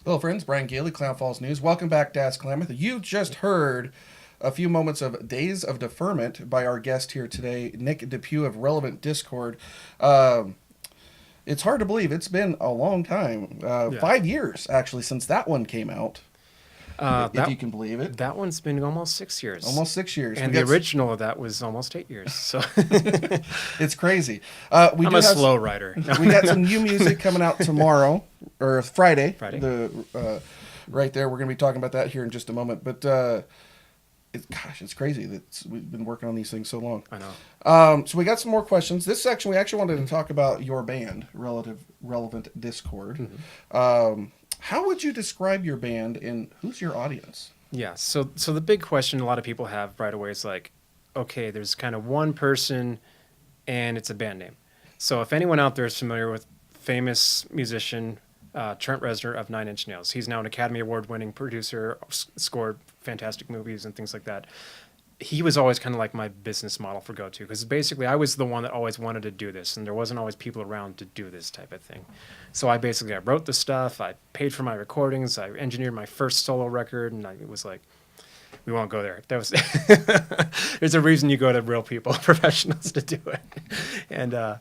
Hello, friends. Brian Gailey, Clown Falls News. Welcome back to Ask Klamath. You just heard a few moments of Days of Deferment by our guest here today, Nick Depew of Relevant Discord. It's hard to believe. It's been a long time. 5 years, actually, since that one came out. If you can believe it. That one's been almost 6 years. Almost 6 years. And the original of that was almost 8 years. So it's crazy. I'm a slow writer. We got some new music coming out tomorrow, or Friday. Friday. Right there. We're going to be talking about that here in just a moment. But it's crazy that we've been working on these things so long. I know. So we got some more questions. This section, we actually wanted to talk about your band, Relevant Discord. Mm-hmm. How would you describe your band, and who's your audience? Yeah, so the big question a lot of people have right away is like, okay, there's kind of one person, and it's a band name. So if anyone out there is familiar with famous musician Trent Reznor of Nine Inch Nails, he's now an Academy Award-winning producer, scored fantastic movies and things like that. he was always kind of like my business model for go-to, because basically I was the one that always wanted to do this, and there wasn't always people around to do this type of thing. So I wrote the stuff, I paid for my recordings, I engineered my first solo record, and it was like, we won't go there. That was there's a reason you go to real people, professionals, to do it. And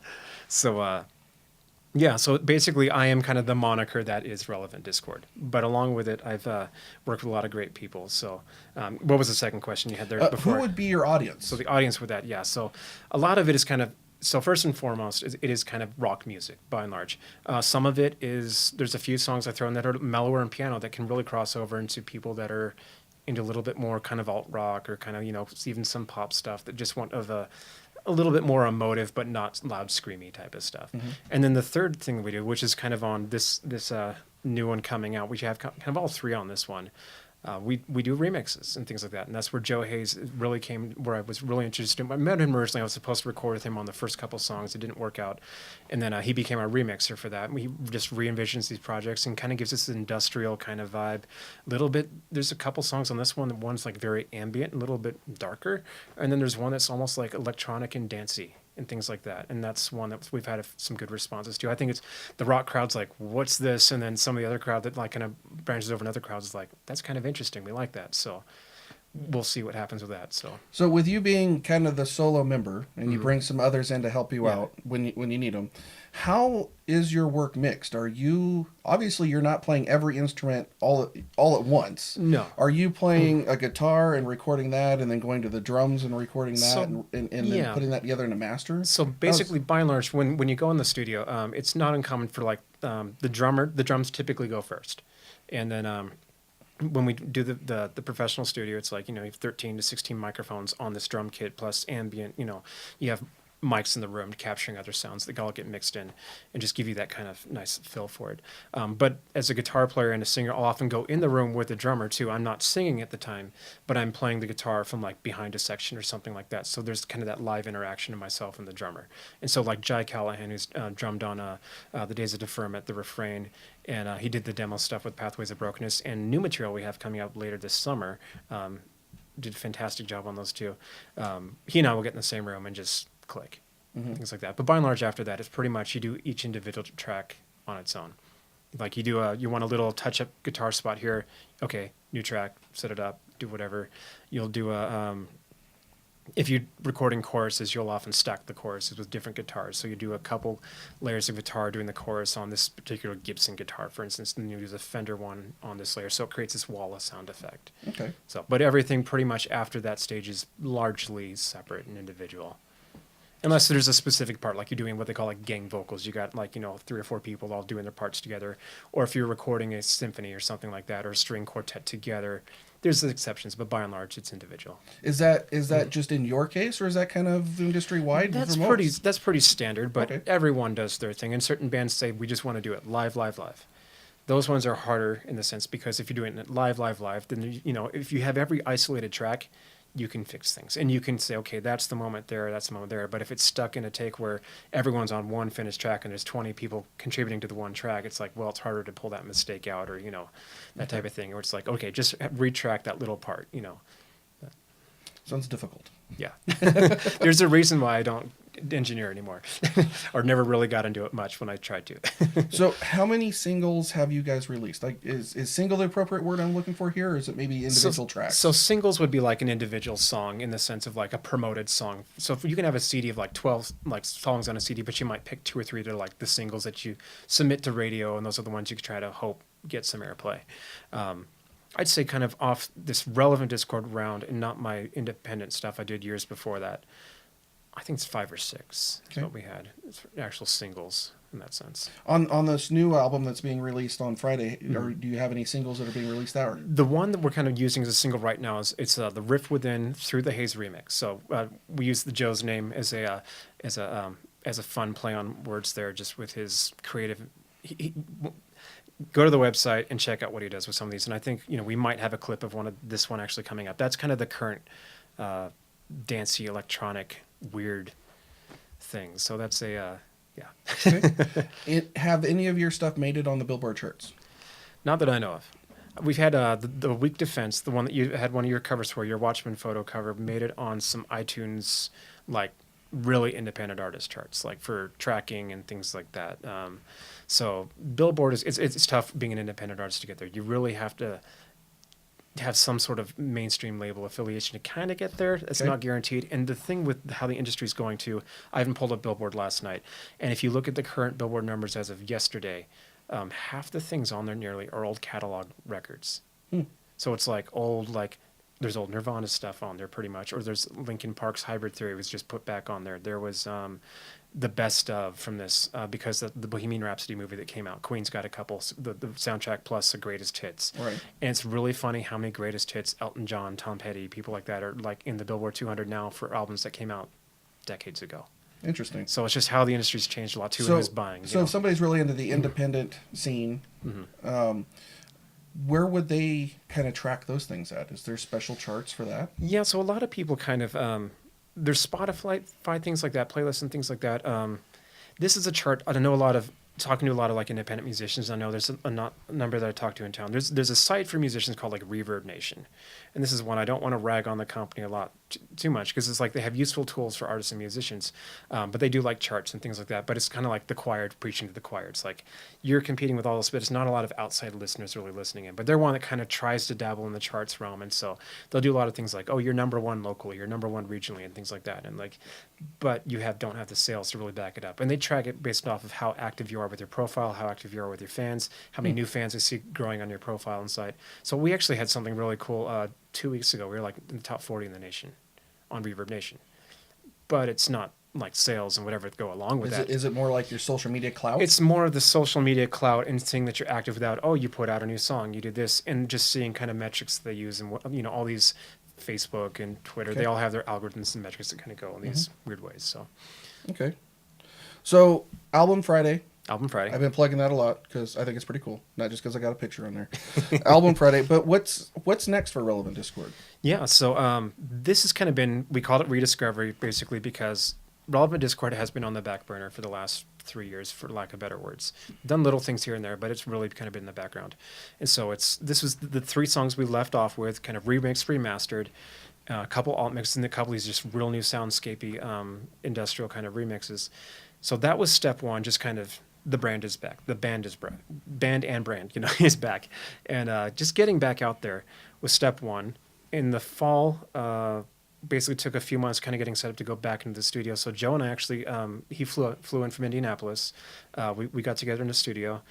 so basically I am kind of the moniker that is Relevant Discord. But along with it, I've worked with a lot of great people. So what was the second question you had there before? Who would be your audience? So the audience with that, yeah. So a lot of it is kind of, so first and foremost, it is kind of rock music by and large. Some of it is, there's a few songs I throw in that are mellower in piano that can really cross over into people that are into a little bit more kind of alt rock, or kind of, even some pop stuff that just want of a little bit more emotive but not loud screamy type of stuff. Mm-hmm. And then the third thing we do, which is kind of on this new one coming out, we have kind of all three on this one. We do remixes and things like that, and that's where Joe Hayes really came, where I was really interested in. I met him originally. I was supposed to record with him on the first couple songs. It didn't work out, and then he became our remixer for that. He just re-envisions these projects and kind of gives us an industrial kind of vibe. Little bit, there's a couple songs on this one. One's like very ambient, a little bit darker, and then there's one that's almost like electronic and dancey and things like that. And that's one that we've had some good responses to. I think it's the rock crowd's like, what's this? And then some of the other crowd that like kind of branches over in other crowds is like, that's kind of interesting. We like that. So we'll see what happens with that. So with you being kind of the solo member, and you bring some others in to help you out when you need them, how is your work mixed? Are you, obviously you're not playing every instrument all at once. No. Are you playing a guitar and recording that, and then going to the drums and recording that, and then putting that together in a master? So basically, by and large, when you go in the studio, it's not uncommon for like the drums typically go first. And then when we do the professional studio, it's like, you have 13 to 16 microphones on this drum kit plus ambient, you have mics in the room capturing other sounds that all get mixed in and just give you that kind of nice feel for it. But as a guitar player and a singer, I'll often go in the room with the drummer too. I'm not singing at the time, but I'm playing the guitar from like behind a section or something like that. So there's kind of that live interaction of myself and the drummer. And so like Jai Callahan, who's drummed on The Days of Deferment, the refrain, and he did the demo stuff with Pathways of Brokenness, and new material we have coming out later this summer. Did a fantastic job on those two. He and I will get in the same room and just click, things like that. But by and large, after that, it's pretty much you do each individual track on its own. Like you want a little touch-up guitar spot here. Okay, new track, set it up, do whatever. You'll do if you're recording choruses, you'll often stack the choruses with different guitars. So you do a couple layers of guitar doing the chorus on this particular Gibson guitar, for instance, and you use a Fender one on this layer. So it creates this wall of sound effect. Okay. But everything pretty much after that stage is largely separate and individual. Unless there's a specific part, like you're doing what they call like gang vocals. You got 3 or 4 people all doing their parts together. Or if you're recording a symphony or something like that, or a string quartet together, there's exceptions, but by and large, it's individual. Is that just in your case, or is that kind of industry wide? That's pretty standard, but everyone does their thing. And certain bands say we just want to do it live. Those ones are harder in the sense because if you're doing it live, then if you have every isolated track, you can fix things. And you can say, okay, that's the moment there, that's the moment there. But if it's stuck in a take where everyone's on one finished track and there's 20 people contributing to the one track, it's like, well, it's harder to pull that mistake out or, that type of thing. Or it's like, okay, just retrack that little part, Sounds difficult. Yeah. There's a reason why I don't engineer anymore or never really got into it much when I tried to. So how many singles have you guys released? Like is single the appropriate word I'm looking for here, or is it maybe individual tracks? So singles would be like an individual song in the sense of like a promoted song. So if you can have a CD of like 12 like songs on a CD, but you might pick 2 or 3 that are like the singles that you submit to radio, and those are the ones you try to hope get some airplay. I'd say kind of off this Relevant Discord round and not my independent stuff I did years before that. I think it's 5 or 6 is what we had. It's actual singles in that sense. On this new album that's being released on Friday, or do you have any singles that are being released out? The one that we're kind of using as a single right now is the Riff Within Through the Haze remix. So we use the Joe's name as a fun play on words there, just with his creative. Go to the website and check out what he does with some of these. And I think we might have a clip of this one actually coming up. That's kind of the current dancey electronic weird things. So that's Okay. Have any of your stuff made it on the Billboard charts? Not that I know of. We've had the Weak Defense, the one that you had one of your covers for, your Watchmen photo cover, made it on some iTunes, like, really independent artist charts, like for tracking and things like that. So Billboard it's tough being an independent artist to get there. You really have to have some sort of mainstream label affiliation to kind of get there. It's not guaranteed. And the thing with how the industry is going to, I haven't pulled up Billboard last night, and if you look at the current Billboard numbers as of yesterday, half the things on there nearly are old catalog records. So it's like there's old Nirvana stuff on there pretty much, or there's Linkin Park's Hybrid Theory was just put back on there. There was the best of from this because the Bohemian Rhapsody movie that came out. Queen's got a couple, the soundtrack plus the greatest hits. Right. And it's really funny how many greatest hits Elton John, Tom Petty, people like that are like in the Billboard 200 now for albums that came out decades ago. Interesting. So it's just how the industry's changed a lot too, and who's buying. So if somebody's really into the independent scene, where would they kind of track those things at? Is there special charts for that? Yeah, so a lot of people kind of there's Spotify things like that, playlists and things like that. This is a chart. I know talking to a lot of like independent musicians. I know there's a number that I talk to in town. There's a site for musicians called like Reverb Nation, and this is one I don't want to rag on the company a lot too much because it's like they have useful tools for artists and musicians, but they do like charts and things like that. But it's kind of like the choir preaching to the choir. It's like you're competing with all this, but it's not a lot of outside listeners really listening in. But they're one that kind of tries to dabble in the charts realm, and so they'll do a lot of things like, oh, you're number one locally, you're number one regionally, and things like that. And like, but you don't have the sales to really back it up, and they track it based off of how active you are with your profile, how active you are with your fans, how many new fans they see growing on your profile and site. So we actually had something really cool 2 weeks ago. We were like in the top 40 in the nation on Reverb Nation, but it's not like sales and whatever go along with that. Is it more like your social media clout? It's more of the social media clout and seeing that you're active without, oh, you put out a new song, you did this, and just seeing kind of metrics they use and all these Facebook and Twitter, they all have their algorithms and metrics that kind of go in these weird ways. So, okay. So Album Friday. I've been plugging that a lot because I think it's pretty cool. Not just because I got a picture on there. Album Friday. But what's next for Relevant Discord? Yeah, so this has kind of been, we called it Rediscovery basically because Relevant Discord has been on the back burner for the last 3 years, for lack of better words. Done little things here and there, but it's really kind of been in the background. And so this was the 3 songs we left off with, kind of remixed, remastered, a couple alt mixes, and a couple of these just real new soundscapey industrial kind of remixes. So that was step one, just kind of the brand is back. The band is back. Band and brand, is back. And just getting back out there was step one. In the fall, basically took a few months kind of getting set up to go back into the studio. So Joe and I actually, he flew in from Indianapolis. We got together in the studio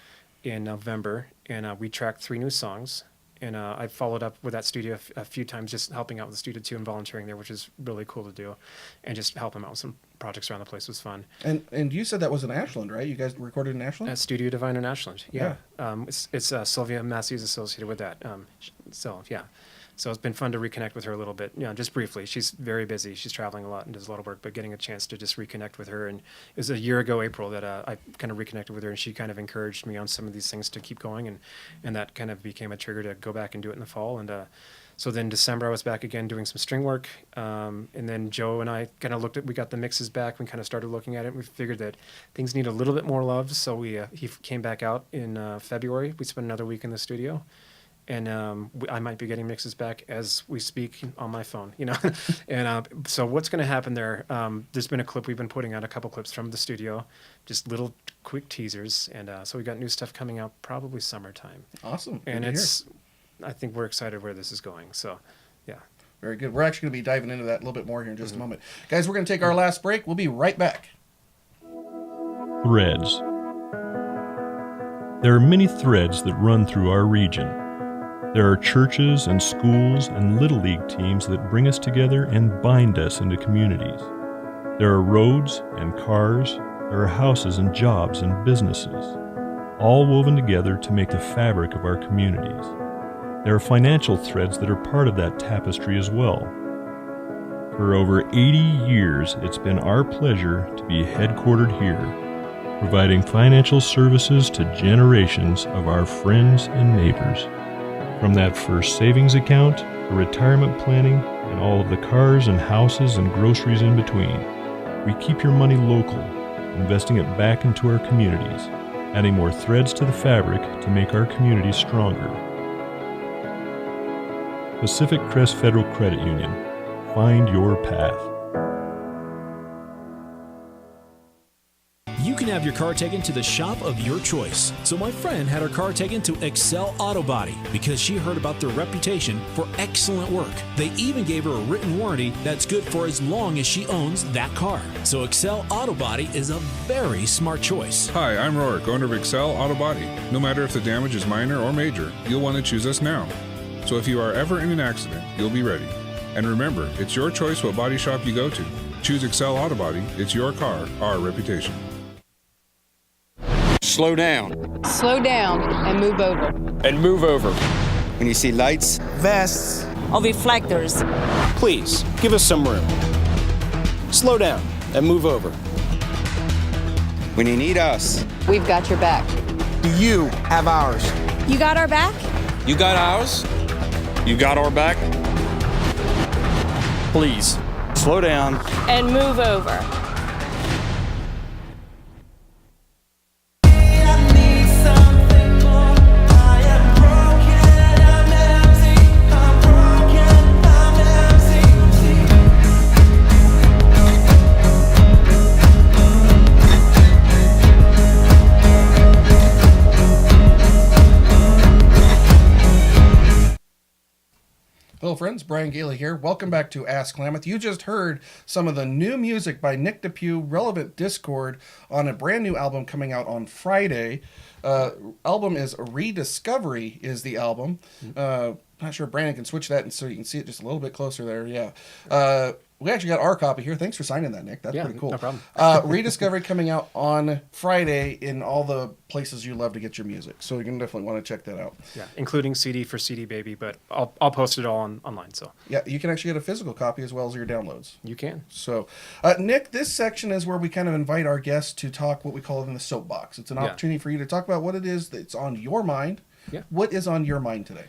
in November, and we tracked 3 new songs. And I followed up with that studio a few times, just helping out with the studio too and volunteering there, which is really cool to do. And just helping out with some projects around the place was fun. And you said that was in Ashland, right? You guys recorded in Ashland? At Studio Divine in Ashland, yeah. It's Sylvia Massey's associated with that. So it's been fun to reconnect with her a little bit, just briefly. She's very busy. She's traveling a lot and does a lot of work, but getting a chance to just reconnect with her. And it was a year ago, April, that I kind of reconnected with her, and she kind of encouraged me on some of these things to keep going, and that kind of became a trigger to go back and do it in the fall. And so then December, I was back again doing some string work, and then Joe and I kind of we got the mixes back, we kind of started looking at it, and we figured that things need a little bit more love, so he came back out in February. We spent another week in the studio. And I might be getting mixes back as we speak on my phone, And so what's going to happen there? There's been a clip we've been putting out, a couple clips from the studio, just little quick teasers, and so we got new stuff coming out probably summertime. Awesome. And I think we're excited where this is going. So, yeah. Very good. We're actually going to be diving into that a little bit more here in just a moment, guys. We're going to take our last break. We'll be right back. Threads. There are many threads that run through our region. There are churches and schools and Little League teams that bring us together and bind us into communities. There are roads and cars, there are houses and jobs and businesses, all woven together to make the fabric of our communities. There are financial threads that are part of that tapestry as well. For over 80 years, it's been our pleasure to be headquartered here, providing financial services to generations of our friends and neighbors. From that first savings account, to retirement planning, and all of the cars and houses and groceries in between, we keep your money local, investing it back into our communities, adding more threads to the fabric to make our communities stronger. Pacific Crest Federal Credit Union. Find your path. You can have your car taken to the shop of your choice. So my friend had her car taken to Excel Auto Body because she heard about their reputation for excellent work. They even gave her a written warranty that's good for as long as she owns that car. So Excel Auto Body is a very smart choice. Hi, I'm Rourke, owner of Excel Auto Body. No matter if the damage is minor or major, you'll want to choose us now. So if you are ever in an accident, you'll be ready. And remember, it's your choice what body shop you go to. Choose Excel Auto Body. It's your car, our reputation. Slow down. Slow down and move over. And move over. When you see lights, Vests. Or reflectors. Please, give us some room. Slow down and move over. when you need us. We've got your back. Do you have ours? You got our back? You got ours? You got our back? Please, slow down. And move over. Hello friends, Brian Gailey here. Welcome back to Ask Klamath. You just heard some of the new music by Nick Depew, Relevant Discord, on a brand new album coming out on Friday. Album is Rediscovery is the album. Not sure if Brandon can switch that and so you can see it just a little bit closer there. Yeah. We actually got our copy here. Thanks for signing that, Nick. That's pretty cool. No problem. Rediscovery coming out on Friday in all the places you love to get your music. So you're going to definitely want to check that out. Yeah, including CD for CD Baby, but I'll post it all online. So Yeah, you can actually get a physical copy as well as your downloads. you can. So, Nick, this section is where we kind of invite our guests to talk what we call in the soapbox. It's an opportunity for you to talk about what it is that's on your mind. Yeah. What is on your mind today?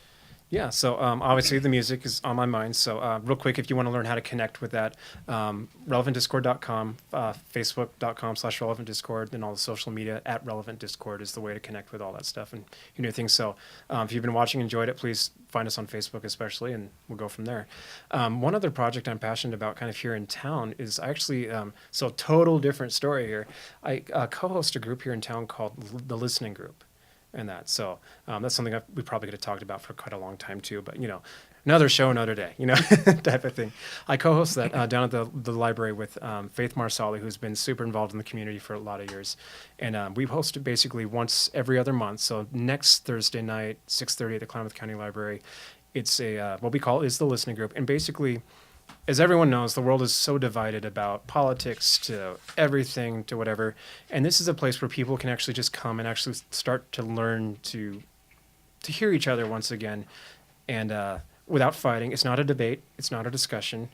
Yeah, so obviously the music is on my mind. So real quick, if you want to learn how to connect with that, relevantdiscord.com, facebook.com/relevantdiscord, and all the social media at Relevant Discord is the way to connect with all that stuff and new things. So if you've been watching, enjoyed it, please find us on Facebook especially, and we'll go from there. One other project I'm passionate about kind of here in town is actually, so total different story here. I co-host a group here in town called The Listening Group. And that. So that's something we probably could have talked about for quite a long time too, but another show, another day, type of thing. I co-host that down at the library with Faith Marsali, who's been super involved in the community for a lot of years. And we host it basically once every other month. So next Thursday night, 6:30 at the Klamath County Library, it's what we call is the listening group. And basically, as everyone knows, the world is so divided about politics to everything to whatever. And this is a place where people can actually just come and actually start to learn to hear each other once again. And without fighting. It's not a debate. It's not a discussion.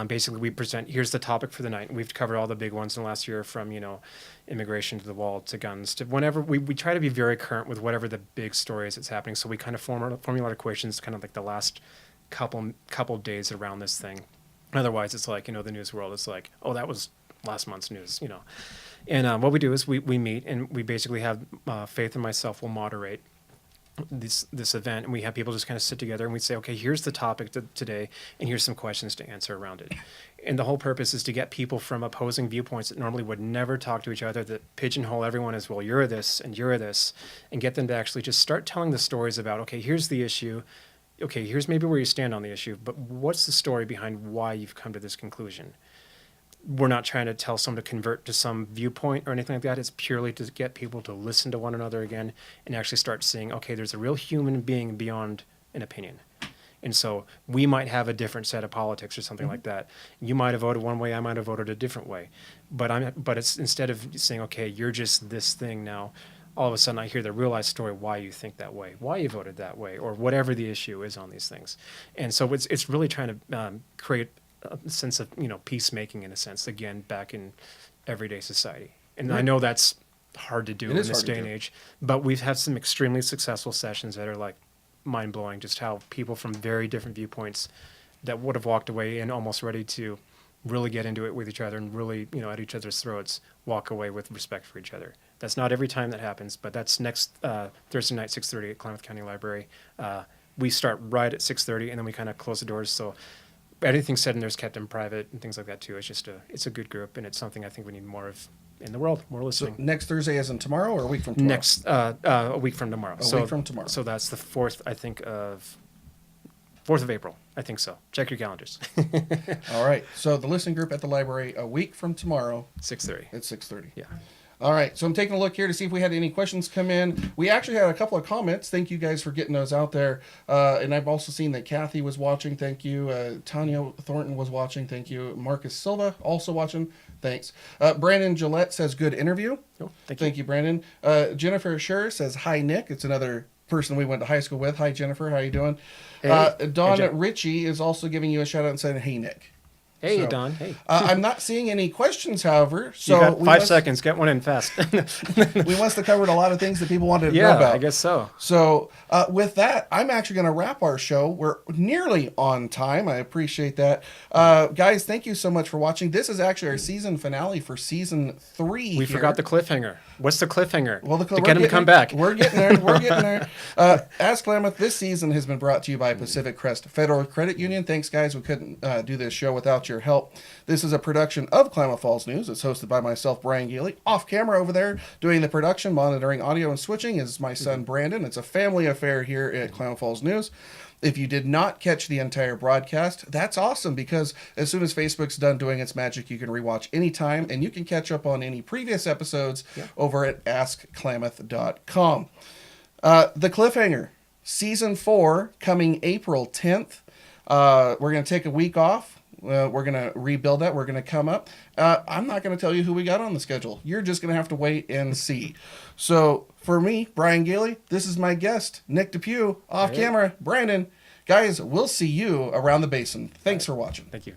Basically, we present, here's the topic for the night. We've covered all the big ones in the last year, from, immigration to the wall to guns to whenever. We try to be very current with whatever the big story is that's happening. So we kind of formulate questions kind of like the last couple days around this thing. Otherwise, it's like, the news world is like, oh, that was last month's news, And what we do is we meet, and we basically have Faith and myself will moderate this event, and we have people just kind of sit together and we say, okay, here's the topic today, and here's some questions to answer around it. And the whole purpose is to get people from opposing viewpoints that normally would never talk to each other, that pigeonhole everyone as, well, you're this and you're this, and get them to actually just start telling the stories about, okay, here's the issue. Okay, here's maybe where you stand on the issue, but what's the story behind why you've come to this conclusion? We're not trying to tell someone to convert to some viewpoint or anything like that. It's purely to get people to listen to one another again and actually start seeing, okay, there's a real human being beyond an opinion. And so we might have a different set of politics or something like that. You might have voted one way, I might have voted a different way. But it's instead of saying, okay, you're just this thing now, all of a sudden I hear the real life story why you think that way, why you voted that way, or whatever the issue is on these things. And so it's really trying to create a sense of, peacemaking in a sense, again, back in everyday society. And I know that's hard to do in this day and age, but we've had some extremely successful sessions that are like mind-blowing, just how people from very different viewpoints that would have walked away and almost ready to really get into it with each other and really, at each other's throats, walk away with respect for each other. That's not every time that happens, but that's next Thursday night, 6:30 at Klamath County Library. we start right at 6:30, and then we kind of close the doors. So anything said in there is kept in private and things like that too. It's a good group, and it's something I think we need more of in the world. More listening. So next Thursday, as in tomorrow, or a week from tomorrow? Next a week from tomorrow. A week from tomorrow. So that's the 4th, I think, of 4th of April. I think so. Check your calendars. All right. So the listening group at the library a week from tomorrow 6:30. at 6:30. Yeah. All right, so I'm taking a look here to see if we had any questions come in. We actually had a couple of comments. Thank you guys for getting those out there. And I've also seen that Kathy was watching. Thank you. Tanya Thornton was watching. Thank you. Marcus Silva also watching. Thanks. Brandon Gillette says, good interview. Oh, Thank you, Brandon. Jennifer Scher says, hi, Nick. It's another person we went to high school with. Hi, Jennifer. How you doing? Hey. Don Hey, Ritchie is also giving you a shout out and saying, hey, Nick. Hey, So, Don. Hey. I'm not seeing any questions, however. So You got we 5 must- seconds. Get one in fast. We must have covered a lot of things that people wanted to know Yeah, about. I guess so. So with that, I'm actually going to wrap our show. We're nearly on time. I appreciate that. Guys, thank you so much for watching. This is actually our season finale for season 3. We forgot the cliffhanger. What's the cliffhanger? Well, to get him to come back. We're getting there. We're getting there. As Klamath, this season has been brought to you by Pacific Crest Federal Credit Union. Thanks, guys. We couldn't do this show without your help. This is a production of Klamath Falls News. It's hosted by myself, Brian Geely. Off camera over there, doing the production, monitoring audio and switching, is my son, Brandon. It's a family affair here at Klamath Falls News. If you did not catch the entire broadcast, that's awesome, because as soon as Facebook's done doing its magic, you can rewatch anytime, and you can catch up on any previous episodes over at askklamath.com. The cliffhanger, season 4, coming April 10th. We're going to take a week off. We're going to rebuild that. We're going to come up. I'm not going to tell you who we got on the schedule. You're just going to have to wait and see. So for me, Brian Gailey, this is my guest, Nick Depew. Off camera, Brandon. Guys, we'll see you around the basin. Thanks for watching. Thank you.